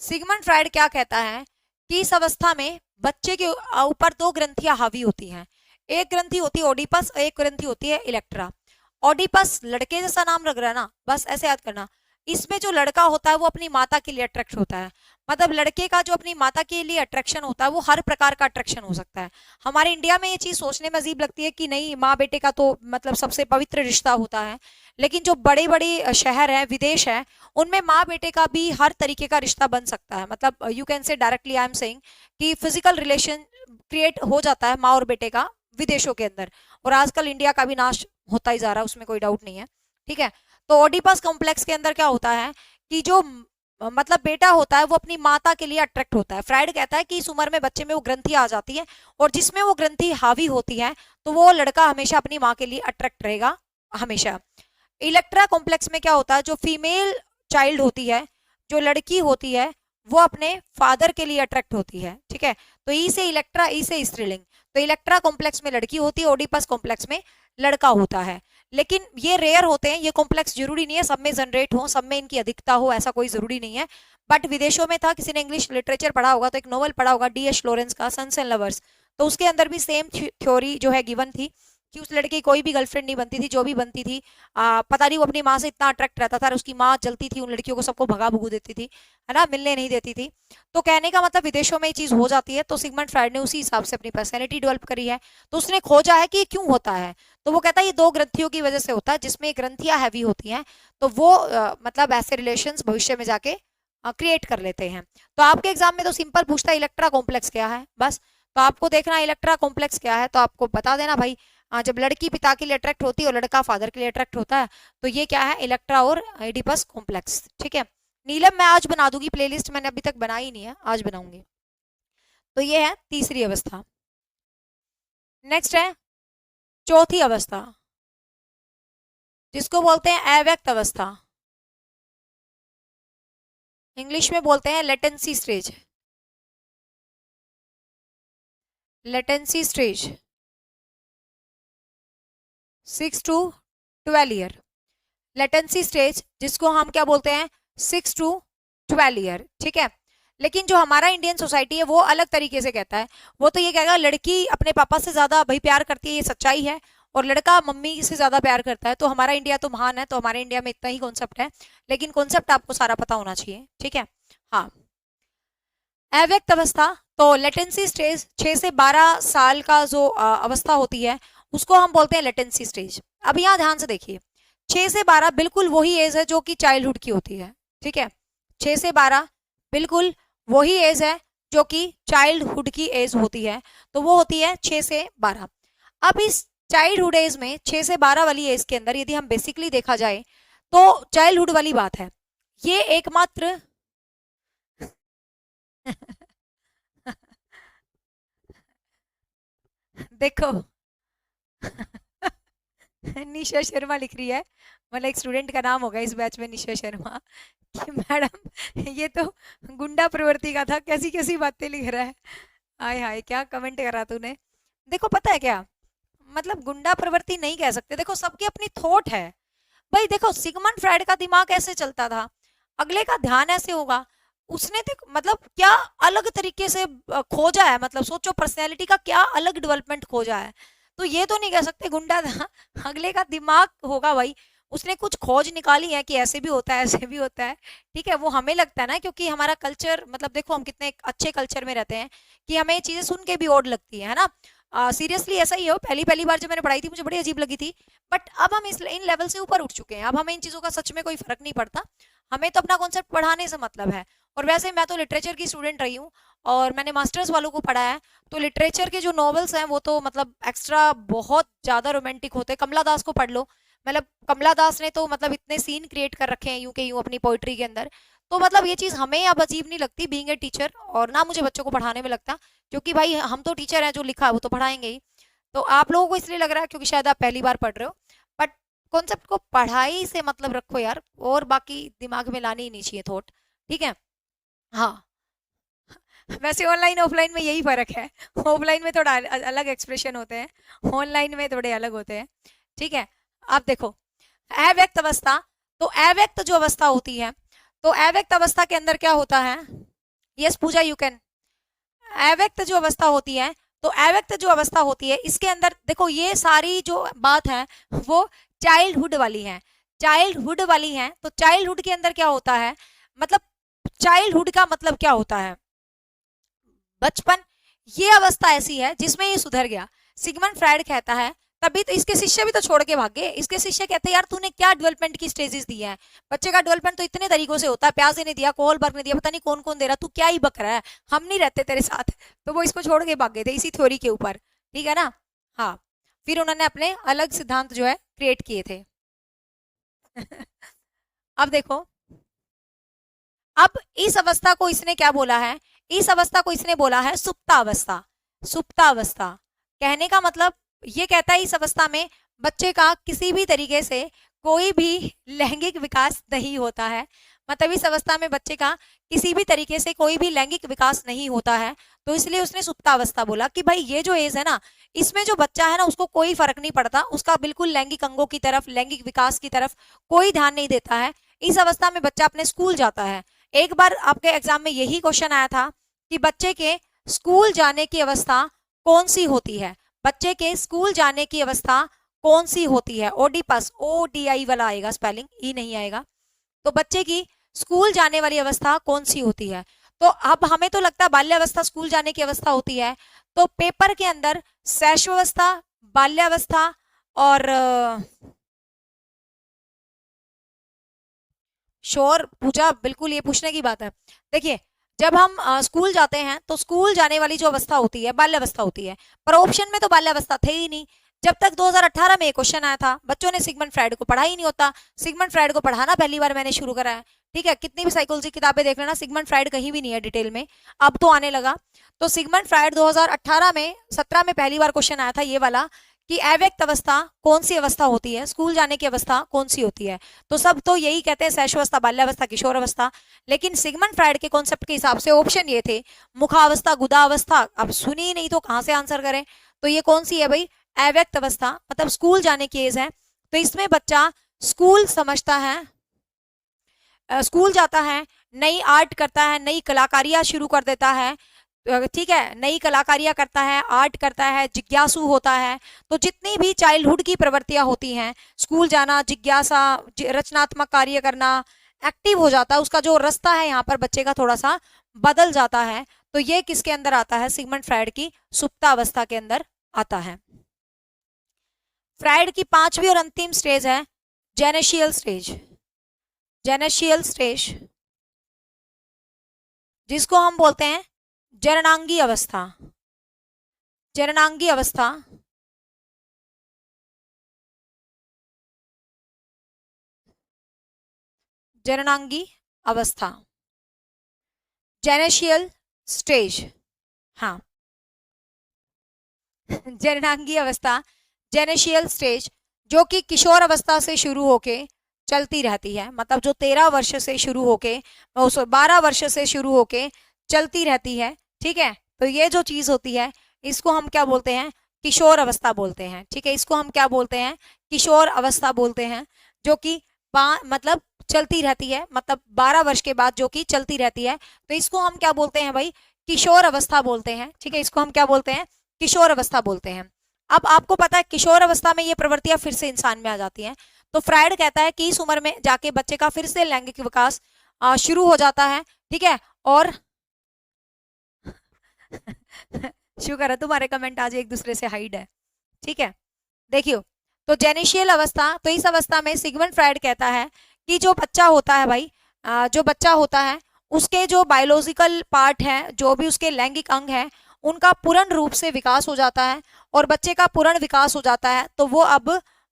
सिगमंड फ्राइड क्या कहता है कि इस अवस्था में बच्चे के ऊपर दो ग्रंथियां हावी होती हैं, एक ग्रंथि होती है ओडिपस और एक ग्रंथि होती है इलेक्ट्रा। ओडिपस लड़के जैसा नाम लग रहा है ना, बस ऐसे याद करना। इसमें जो लड़का होता है वो अपनी माता के लिए अट्रैक्ट होता है, मतलब लड़के का जो अपनी माता के लिए अट्रैक्शन होता है वो हर प्रकार का अट्रैक्शन हो सकता है। हमारे इंडिया में ये चीज सोचने में अजीब लगती है कि नहीं, माँ बेटे का तो मतलब सबसे पवित्र रिश्ता होता है, लेकिन जो बड़े बड़े शहर है, विदेश है, उनमें माँ बेटे का भी हर तरीके का रिश्ता बन सकता है। मतलब you can say directly I am saying कि फिजिकल रिलेशन क्रिएट हो जाता है माँ और बेटे का विदेशों के अंदर, और आजकल इंडिया का भी नाश होता ही जा रहा है, उसमें कोई डाउट नहीं है, ठीक है। तो ओडिपस कॉम्प्लेक्स के अंदर क्या होता है कि जो मतलब बेटा होता है वो अपनी माता के लिए अट्रैक्ट होता है। फ्राइड कहता है कि इस उम्र में बच्चे में वो ग्रंथि आ जाती है, और जिसमें वो ग्रंथि हावी होती है तो वो लड़का हमेशा अपनी माँ के लिए अट्रैक्ट रहेगा हमेशा। इलेक्ट्रा कॉम्प्लेक्स में क्या होता है, जो फीमेल चाइल्ड होती है, जो लड़की होती है, वो अपने फादर के लिए अट्रैक्ट होती है, ठीक है। तो ई से इलेक्ट्रा, ई से स्त्रीलिंग। तो इलेक्ट्रा कॉम्प्लेक्स में लड़की होती है, ओडिपस कॉम्प्लेक्स में लड़का होता है। लेकिन ये रेयर होते हैं, ये कॉम्प्लेक्स जरूरी नहीं है सब में जनरेट हो, सब में इनकी अधिकता हो, ऐसा कोई जरूरी नहीं है। बट विदेशों में था, किसी ने इंग्लिश लिटरेचर पढ़ा होगा तो एक नोवेल पढ़ा होगा डी.एच. लॉरेंस का सन्स एंड लवर्स, तो उसके अंदर भी सेम थ्योरी जो है गिवन थी कि उस लड़के की कोई भी गर्लफ्रेंड नहीं बनती थी, जो भी बनती थी पता नहीं वो अपनी माँ से इतना अट्रैक्ट रहता था, और उसकी माँ जलती थी, उन लड़कियों को सबको भगा भुगू देती थी, है ना, मिलने नहीं देती थी। तो कहने का मतलब विदेशों में ये चीज हो जाती है, तो सिगमंड फ्राइड ने उसी हिसाब से अपनी पर्सनैलिटी डेवलप करी है। तो उसने खोजा है कि ये क्यों होता है, तो वो कहता है ये दो ग्रंथियों की वजह से होता है, जिसमें ग्रंथियां हैवी होती हैं, तो वो मतलब ऐसे रिलेशंस भविष्य में जाके क्रिएट कर लेते हैं। तो आपके एग्जाम में तो सिंपल पूछता है इलेक्ट्रा कॉम्प्लेक्स क्या है, बस। तो आपको देखना इलेक्ट्रा कॉम्प्लेक्स क्या है, तो आपको बता देना भाई। जब लड़की पिता के लिए अट्रैक्ट होती है और लड़का फादर के लिए अट्रैक्ट होता है, तो ये क्या है, इलेक्ट्रा और एडिपस कॉम्प्लेक्स, ठीक है। नीलम मैं आज बना दूंगी प्लेलिस्ट, मैंने अभी तक बनाई नहीं है, आज बनाऊंगी। तो ये है तीसरी अवस्था। नेक्स्ट है चौथी अवस्था, जिसको बोलते हैं अव्यक्त अवस्था, इंग्लिश में बोलते हैं latency stage. Latency stage 6 to 12 year, latency stage जिसको हम क्या बोलते हैं 6 to 12 ईयर, ठीक है। लेकिन जो हमारा इंडियन सोसाइटी है वो अलग तरीके से कहता है, वो तो ये कहेगा लड़की अपने पापा से ज्यादा भाई प्यार करती है, ये सच्चाई है, और लड़का मम्मी से ज्यादा प्यार करता है। तो हमारा इंडिया तो महान है, तो हमारे इंडिया में इतना ही कॉन्सेप्ट है, लेकिन कॉन्सेप्ट आपको सारा पता होना चाहिए, ठीक है। हाँ, अव्यक्त अवस्था, तो लेटेंसी स्टेज 6 से 12 साल का जो अवस्था होती है उसको हम बोलते हैं लेटेंसी स्टेज। अब यहाँ ध्यान से देखिए, 6 से 12 बिल्कुल वही एज है जो कि चाइल्डहुड की होती है, ठीक है। 6 से 12 बिल्कुल वही एज है जो कि चाइल्डहुड की एज होती है, तो वो होती है 6 से 12। अब इस चाइल्डहुड एज में 6 से 12 वाली एज के अंदर यदि हम बेसिकली देखा जाए तो चाइल्डहुड वाली बात है, ये एकमात्र देखो निशा शर्मा लिख रही है, मतलब एक स्टूडेंट का नाम होगा इस बैच में निशा शर्मा, कि मैडम ये तो गुंडा प्रवृत्ति का था, कैसी कैसी बातें लिख रहा है। हाय हाय, क्या कमेंट करा तूने। देखो पता है क्या, मतलब गुंडा प्रवृत्ति नहीं कह सकते, देखो सबकी अपनी थॉट है। भाई देखो सिगमंड फ्राइड का दिमाग ऐसे चलता था, अगले का ध्यान ऐसे होगा। उसने देखो मतलब क्या अलग तरीके से खोजा है, मतलब सोचो पर्सनैलिटी का क्या अलग डेवलपमेंट खोजा है। तो ये तो नहीं कह सकते गुंडा था, अगले का दिमाग होगा भाई। उसने कुछ खोज निकाली है कि ऐसे भी होता है, ऐसे भी होता है। ठीक है, वो हमें लगता है ना, क्योंकि हमारा कल्चर, मतलब देखो हम कितने एक अच्छे कल्चर में रहते हैं कि हमें ये चीजें सुन के भी ओड लगती है ना। सीरियसली ऐसा ही हो, पहली पहली बार जब मैंने पढ़ाई थी मुझे बड़ी अजीब लगी थी। बट अब हम इस इन लेवल से ऊपर उठ चुके हैं, अब हमें इन चीजों का सच में कोई फर्क नहीं पड़ता। हमें तो अपना कॉन्सेप्ट पढ़ाने से मतलब है। और वैसे मैं तो लिटरेचर की स्टूडेंट रही हूँ, और मैंने मास्टर्स वालों को पढ़ा है। तो लिटरेचर के जो नॉवेल्स हैं वो तो मतलब एक्स्ट्रा बहुत ज्यादा रोमांटिक होते हैं। कमला दास को पढ़ लो, मतलब कमला दास ने तो मतलब इतने सीन क्रिएट कर रखे हैं यूं के यूं अपनी पोइट्री के अंदर। तो मतलब ये चीज हमें अब अजीब नहीं लगती बीइंग ए टीचर, और ना मुझे बच्चों को पढ़ाने में लगता, क्योंकि भाई हम तो टीचर हैं, जो लिखा है वो तो पढ़ाएंगे ही। तो आप लोगों को इसलिए लग रहा है क्योंकि शायद आप पहली बार पढ़ रहे हो, बट कॉन्सेप्ट को पढ़ाई से मतलब रखो यार, और बाकी दिमाग में लानी ही नहीं चाहिए थॉट। ठीक है। हाँ, वैसे ऑनलाइन ऑफलाइन में यही फर्क है, ऑफलाइन में थोड़ा अलग एक्सप्रेशन होते हैं, ऑनलाइन में थोड़े अलग होते हैं। ठीक है। आप देखो अव्यक्त अवस्था, तो अव्यक्त जो अवस्था होती है, तो अव्यक्त अवस्था के अंदर क्या होता है। Yes Pooja you can. अव्यक्त जो अवस्था होती है, तो अव्यक्त जो अवस्था होती है इसके अंदर देखो ये सारी जो बात है वो चाइल्डहुड वाली है, चाइल्डहुड वाली है। तो चाइल्डहुड के अंदर क्या होता है, मतलब चाइल्डहुड का मतलब क्या होता है, बचपन। ये अवस्था ऐसी है जिसमें ये सुधर गया। सिगमंड फ्राइड कहता है, तभी तो इसके शिष्य भी तो छोड़ के भागे, इसके शिष्य कहते हैं यार तूने क्या डेवलपमेंट की स्टेजेस दी है, बच्चे का डेवलपमेंट तो इतने तरीकों से होता है, प्याज ने दिया, कोहलबर्ग ने दिया, पता नहीं कौन कौन दे रहा, तू क्या ही बक रहा है, हम नहीं रहते तेरे साथ। तो वो इसको छोड़ के भाग गए थे इसी थ्योरी के ऊपर। ठीक है ना। हाँ, फिर उन्होंने अपने अलग सिद्धांत जो है क्रिएट किए थे। अब देखो, अब इस अवस्था को इसने क्या बोला है, इस अवस्था को इसने बोला है सुप्तावस्था। सुप्तावस्था कहने का मतलब ये कहता है इस अवस्था में बच्चे का किसी भी तरीके से कोई भी लैंगिक विकास नहीं होता है। मतलब इस अवस्था में बच्चे का किसी भी तरीके से कोई भी लैंगिक विकास नहीं होता है। तो इसलिए उसने सुप्तावस्था बोला कि भाई ये जो एज है ना, इसमें जो बच्चा है ना उसको कोई फर्क नहीं पड़ता, उसका बिल्कुल लैंगिक अंगों की तरफ, लैंगिक विकास की तरफ कोई ध्यान नहीं देता है। इस अवस्था में बच्चा अपने स्कूल जाता है। एक बार आपके एग्जाम में यही क्वेश्चन आया था कि बच्चे के स्कूल जाने की अवस्था कौन सी होती है, बच्चे के स्कूल जाने की अवस्था कौन सी होती है। ओडीपस, ODI वाला आएगा स्पेलिंग, ई नहीं आएगा। तो बच्चे की स्कूल जाने वाली अवस्था कौन सी होती है। तो अब हमें तो लगता है बाल्यावस्था स्कूल जाने की अवस्था होती है। तो पेपर के अंदर शैशवावस्था, बाल्यावस्था और श्योर पूजा, बिल्कुल ये पूछने की बात है। देखिए जब हम स्कूल जाते हैं तो स्कूल जाने वाली जो अवस्था होती है बाल्यावस्था होती है, पर ऑप्शन में तो बाल्यावस्था थे ही नहीं। जब तक 2018 में एक क्वेश्चन आया था, बच्चों ने सिगमंड फ्राइड को पढ़ा ही नहीं होता। सिगमंड फ्राइड को पढ़ाना पहली बार मैंने शुरू करा है। ठीक है, कितनी भी साइकोलॉजी किताबें देख लेना, सिगमंड फ्राइड कहीं भी नहीं है डिटेल में, अब तो आने लगा। तो सिगमंड फ्राइड 2018 में 17 में पहली बार क्वेश्चन आया था ये वाला कि अव्यक्त अवस्था कौन सी अवस्था होती है, स्कूल जाने की अवस्था कौन सी होती है। तो सब तो यही कहते हैं शैशवावस्था, बाल्यावस्था, किशोर अवस्था। लेकिन सिगमंड फ्राइड के कॉन्सेप्ट के हिसाब से ऑप्शन ये थे मुखावस्था, गुदावस्था। अब सुनी ही नहीं तो कहां से आंसर करें। तो ये कौन सी है भाई, अव्यक्त अवस्था, मतलब स्कूल जाने की एज है। तो इसमें बच्चा स्कूल समझता है, स्कूल जाता है, नई आर्ट करता है, नई कलाकारियां शुरू कर देता है। ठीक है, नई कलाकारियां करता है, आर्ट करता है, जिज्ञासु होता है। तो जितनी भी चाइल्डहुड की प्रवृत्तियां होती हैं, स्कूल जाना, जिज्ञासा, रचनात्मक कार्य करना, एक्टिव हो जाता है, उसका जो रास्ता है यहाँ पर बच्चे का थोड़ा सा बदल जाता है। तो ये किसके अंदर आता है, सिगमंड फ्राइड की सुप्तावस्था के अंदर आता है। फ्राइड की पांचवी और अंतिम स्टेज है जेनेशियल स्टेज। जेनेशियल स्टेज जिसको हम बोलते हैं जननांगी अवस्था। जननांगी अवस्था जननांगी अवस्था, जेनेशियल स्टेज। हाँ, जननांगी अवस्था, जेनेशियल स्टेज, जो कि किशोर अवस्था से शुरू होके चलती रहती है। मतलब जो 13 वर्ष से शुरू होके, 12 वर्ष से शुरू होके चलती रहती है। ठीक है, तो ये जो चीज होती है इसको हम क्या बोलते हैं, किशोर अवस्था बोलते हैं। ठीक है, इसको हम क्या बोलते हैं, किशोर अवस्था बोलते हैं, जो कि मतलब चलती रहती है, मतलब 12 वर्ष के बाद जो कि चलती रहती है, तो इसको हम क्या बोलते हैं भाई, किशोर अवस्था बोलते हैं। ठीक है, इसको हम क्या बोलते हैं, किशोर अवस्था बोलते हैं। अब आपको पता है किशोर अवस्था में ये प्रवृत्तियां फिर से इंसान में आ जाती हैं। तो फ्रायड कहता है कि इस उम्र में जाके बच्चे का फिर से लैंगिक विकास शुरू हो जाता है। ठीक है, और शुक्र है तुम्हारे कमेंट आज एक दूसरे से हाइड है। ठीक है, देखियो, तो जेनिशियल अवस्था, तो इस अवस्था में सिगमंड फ्रायड कहता है कि जो बच्चा होता है भाई, जो बच्चा होता है उसके जो बायोलॉजिकल पार्ट है, जो भी उसके लैंगिक अंग है, उनका पूर्ण रूप से विकास हो जाता है। और बच्चे का पूर्ण विकास हो जाता है तो वो अब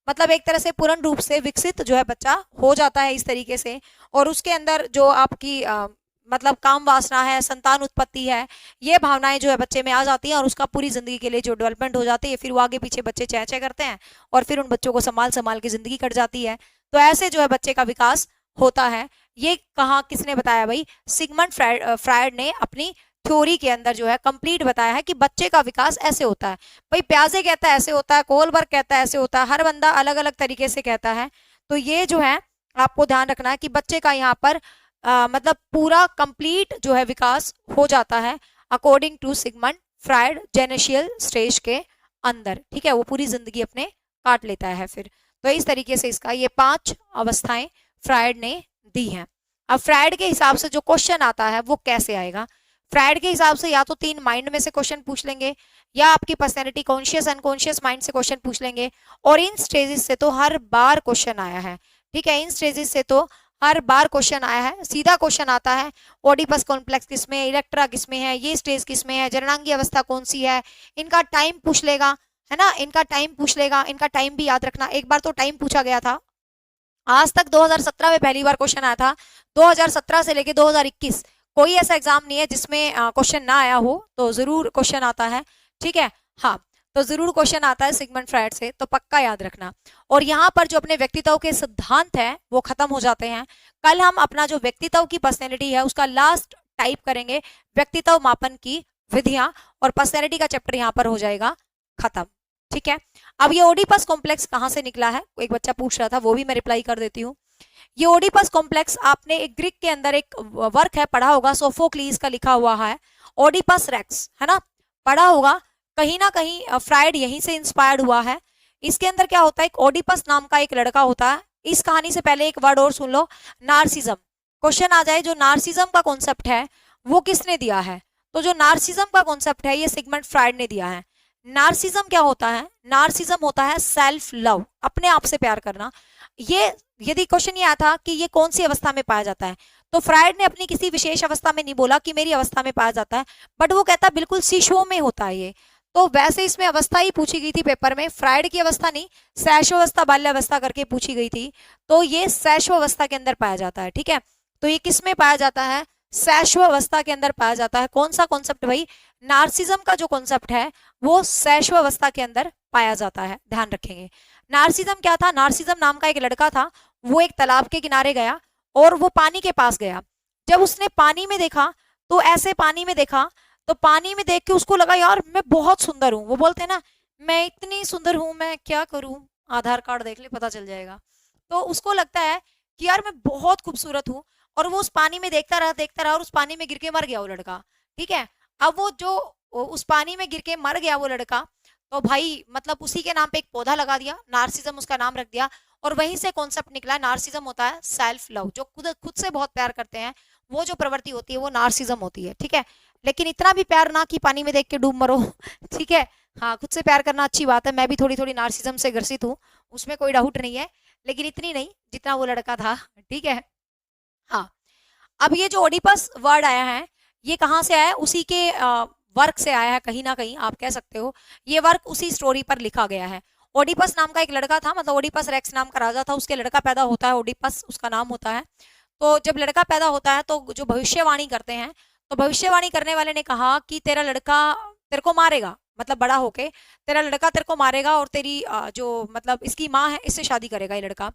मतलब एक तरह से पूर्ण रूप से विकसित जो है बच्चा हो जाता है इस तरीके से। और उसके अंदर जो आपकी मतलब काम वासना है, संतान उत्पत्ति है, ये भावनाएं जो है बच्चे में आ जाती हैं और उसका पूरी जिंदगी के लिए जो डेवलपमेंट हो जाती है, फिर वो आगे पीछे बच्चे चह चह करते हैं और फिर उन बच्चों को संभाल संभाल के जिंदगी कट जाती है। तो ऐसे जो है बच्चे का विकास होता है। ये कहाँ किसने बताया भाई, सिगमंड फ्रायड ने अपनी थ्योरी के अंदर जो है कंप्लीट बताया है कि बच्चे का विकास ऐसे होता है। भाई प्याजे कहता है ऐसे होता है, कोहलबर्ग कहता है ऐसे होता है, हर बंदा अलग अलग तरीके से कहता है। तो ये जो है आपको ध्यान रखना है कि बच्चे का यहाँ पर मतलब पूरा कंप्लीट जो है विकास हो जाता है according to Sigmund Freud genital stage के अंदर। ठीक है, वो पूरी जिंदगी अपने काट लेता है फिर। तो इस तरीके से इसका ये 5 अवस्थाएं फ्रायड ने दी हैं। अब फ्रायड के हिसाब से जो क्वेश्चन आता है वो कैसे आएगा, फ्रायड के हिसाब से या तो 3 माइंड में से क्वेश्चन पूछ लेंगे, या आपकी पर्सनैलिटी कॉन्शियस अनकॉन्शियस माइंड से क्वेश्चन पूछ लेंगे। और इन स्टेजेस से तो हर बार क्वेश्चन आया है। ठीक है, इन स्टेजेस से तो हर बार क्वेश्चन आया है। सीधा क्वेश्चन आता है ओडिपस कॉम्प्लेक्स किसमें है, इलेक्ट्रा किसमें है, ये स्टेज किसमें है, जननांगी अवस्था कौन सी है, इनका टाइम पूछ लेगा, है ना, इनका टाइम पूछ लेगा। इनका टाइम भी याद रखना, एक बार तो टाइम पूछा गया था, आज तक 2017 में पहली बार क्वेश्चन आया था। 2017 से लेके 2021 कोई ऐसा एग्जाम नहीं है जिसमें क्वेश्चन ना आया हो, तो जरूर क्वेश्चन आता है। ठीक है, हाँ, तो जरूर क्वेश्चन आता है सिगमंड फ्रायड से, तो पक्का याद रखना। और यहाँ पर जो अपने व्यक्तित्व के सिद्धांत है वो खत्म हो जाते हैं। कल हम अपना जो व्यक्तित्व की पर्सनैलिटी है उसका लास्ट टाइप करेंगे, व्यक्तित्व मापन की विधियां, और पर्सनैलिटी का चैप्टर यहाँ पर हो जाएगा खत्म। ठीक है, अब ये ओडिपस कॉम्प्लेक्स कहाँ से निकला है, एक बच्चा पूछ रहा था, वो भी मैं रिप्लाई कर देती हूँ। ये ओडिपस कॉम्प्लेक्स आपने एक ग्रीक के अंदर एक वर्क है पढ़ा होगा, सोफोक्लीज का लिखा हुआ है ओडिपस रेक्स, है ना, पढ़ा होगा। कहीं ना कहीं फ्रायड यहीं से इंस्पायर्ड हुआ है। इसके अंदर क्या होता है, एक ओडिपस नाम का एक लड़का होता है। इस कहानी से पहले एक वर्ड और सुन लो, नार्सिज्म। क्वेश्चन आ जाए जो नार्सिज्म का कॉन्सेप्ट है वो किसने दिया है, तो जो नार्सिज्म का कॉन्सेप्ट है ये सिगमंड फ्रायड ने दिया है। नार्सिज्म क्या होता है, नार्सिज्म होता है सेल्फ लव, अपने आप से प्यार करना। ये यदि क्वेश्चन ये आया था कि ये कौन सी अवस्था में पाया जाता है, तो फ्रायड ने अपनी किसी विशेष अवस्था में नहीं बोला कि मेरी अवस्था में पाया जाता है, बट वो कहता बिल्कुल शिशुओं में होता है ये। तो वैसे इसमें अवस्था ही पूछी गई थी पेपर में, फ्रायड की अवस्था नहीं, शैशवावस्था बाल्यावस्था करके पूछी गई थी, तो ये शैशवावस्था के अंदर पाया जाता है। ठीक है, तो ये किस में पाया जाता है, शैशवावस्था के अंदर पाया जाता है। कौन सा कॉन्सेप्ट भाई, नार्सिज्म का जो कॉन्सेप्ट है वो शैशवावस्था के अंदर पाया जाता है, ध्यान रखेंगे। नार्सिज्म क्या था, नार्सिज्म नाम का एक लड़का था, वो एक तालाब के किनारे गया और वो पानी के पास गया। जब उसने पानी में देखा तो ऐसे पानी में देखा, तो पानी में देख के उसको लगा यार मैं बहुत सुंदर हूँ, वो बोलते हैं ना मैं इतनी सुंदर हूँ, मैं क्या करूँ, आधार कार्ड देख ले पता चल जाएगा। तो उसको लगता है कि यार मैं बहुत खूबसूरत हूँ, और वो उस पानी में देखता रहा और उस पानी में गिर के मर गया वो लड़का। ठीक है, अब वो जो उस पानी में गिर के मर गया वो लड़का, तो भाई मतलब उसी के नाम पे एक पौधा लगा दिया, नार्सिज्म उसका नाम रख दिया, और वहीं से कॉन्सेप्ट निकला। नार्सिज्म होता है सेल्फ लव, जो खुद खुद से बहुत प्यार करते हैं, वो जो प्रवृत्ति होती है वो नार्सिज्म होती है। ठीक है, लेकिन इतना भी प्यार ना कि पानी में देख के डूब मरो। ठीक है, हाँ, खुद से प्यार करना अच्छी बात है, मैं भी थोड़ी थोड़ी नार्सिज्म से ग्रसित हूँ, उसमें कोई डाउट नहीं है, लेकिन इतनी नहीं जितना वो लड़का था। ठीक है, हाँ, अब ये जो ओडिपस वर्ड आया है ये कहाँ से आया है, उसी के वर्क से आया है, कहीं ना कहीं आप कह सकते हो ये वर्क उसी स्टोरी पर लिखा गया है। ओडिपस नाम का एक लड़का था, मतलब ओडिपस रेक्स नाम का राजा था, उसके लड़का पैदा होता है, ओडिपस उसका नाम होता है। तो जब लड़का पैदा होता है तो जो भविष्यवाणी करते हैं, तो भविष्यवाणी करने वाले ने कहा कि तेरा लड़का तेरे को मारेगा, मतलब बड़ा होके तेरा लड़का तेरे को मारेगा, और तेरी जो मतलब इसकी माँ है इससे शादी करेगा ये लड़का।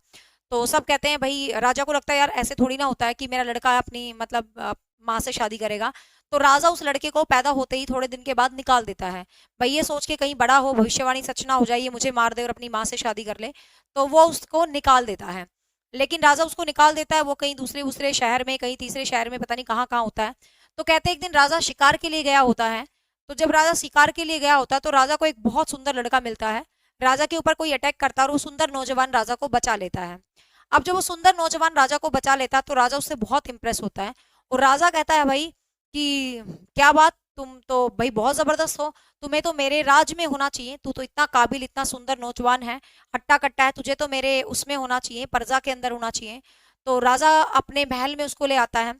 तो सब कहते हैं भाई, राजा को लगता है यार ऐसे थोड़ी ना होता है कि मेरा लड़का अपनी मतलब माँ से शादी करेगा। तो राजा उस लड़के को पैदा होते ही थोड़े दिन के बाद निकाल देता है। भाई ये सोच के कहीं बड़ा हो, भविष्यवाणी सच ना हो जाए, ये मुझे मार दे और अपनी माँ से शादी कर ले, तो वो उसको निकाल देता है। लेकिन राजा उसको निकाल देता है, वो कहीं दूसरे दूसरे शहर में, कहीं तीसरे शहर में, पता नहीं कहाँ कहाँ होता है। तो कहते हैं एक दिन राजा शिकार के लिए गया होता है। तो जब राजा शिकार के लिए गया होता है तो राजा को एक बहुत सुंदर लड़का मिलता है। राजा के ऊपर कोई अटैक करता है और वो सुंदर नौजवान राजा को बचा लेता है। अब जब वो सुंदर नौजवान राजा को बचा लेता है तो राजा उससे बहुत इंप्रेस होता है और राजा कहता है भाई कि क्या बात, तुम तो भाई बहुत जबरदस्त हो, तुम्हें तो मेरे राज में होना चाहिए, तू तो इतना काबिल, इतना सुंदर नौजवान है, हट्टा कट्टा है, तुझे तो मेरे उसमें होना चाहिए, प्रजा के अंदर होना चाहिए। तो राजा अपने महल में उसको ले आता है।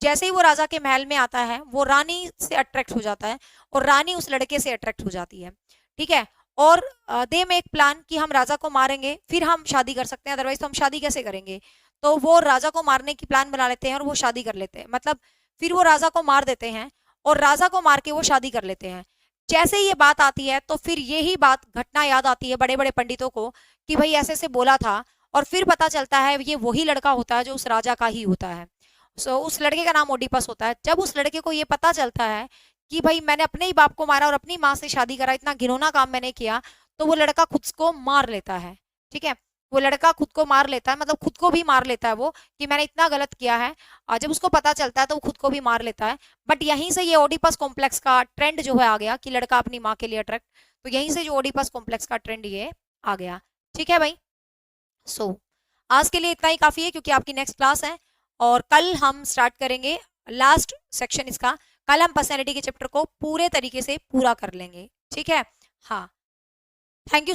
जैसे ही वो राजा के महल में आता है वो रानी से अट्रैक्ट हो जाता है और रानी उस लड़के से अट्रैक्ट हो जाती है। ठीक है। और दे में एक प्लान कि हम राजा को मारेंगे फिर हम शादी कर सकते हैं, अदरवाइज तो हम शादी कैसे करेंगे। तो वो राजा को मारने की प्लान बना लेते हैं और वो शादी कर लेते हैं, मतलब फिर वो राजा को मार देते हैं और राजा को मार के वो शादी कर लेते हैं। जैसे ही ये बात आती है तो फिर यही बात घटना याद आती है बड़े बड़े पंडितों को कि भाई ऐसे से बोला था, और फिर पता चलता है ये वही लड़का होता है जो उस राजा का ही होता है। उस लड़के का नाम ओडिपस होता है। जब उस लड़के को ये पता चलता है कि भाई मैंने अपने ही बाप को मारा और अपनी माँ से शादी करा, इतना घिनौना काम मैंने किया, तो वो लड़का खुद को मार लेता है। ठीक है। वो लड़का खुद को मार लेता है, मतलब खुद को भी मार लेता है वो, कि मैंने इतना गलत किया है। और जब उसको पता चलता है तो वो खुद को भी मार लेता है। बट यहीं से ये ओडिपस कॉम्प्लेक्स का ट्रेंड जो है आ गया कि लड़का अपनी माँ के लिए अट्रैक्ट, तो यहीं से जो ओडिपस कॉम्प्लेक्स का ट्रेंड ये आ गया। ठीक है भाई। आज के लिए इतना ही काफी है क्योंकि आपकी नेक्स्ट क्लास है और कल हम स्टार्ट करेंगे लास्ट सेक्शन इसका। कल हम पर्सनैलिटी के चैप्टर को पूरे तरीके से पूरा कर लेंगे। ठीक है। हाँ, थैंक यू।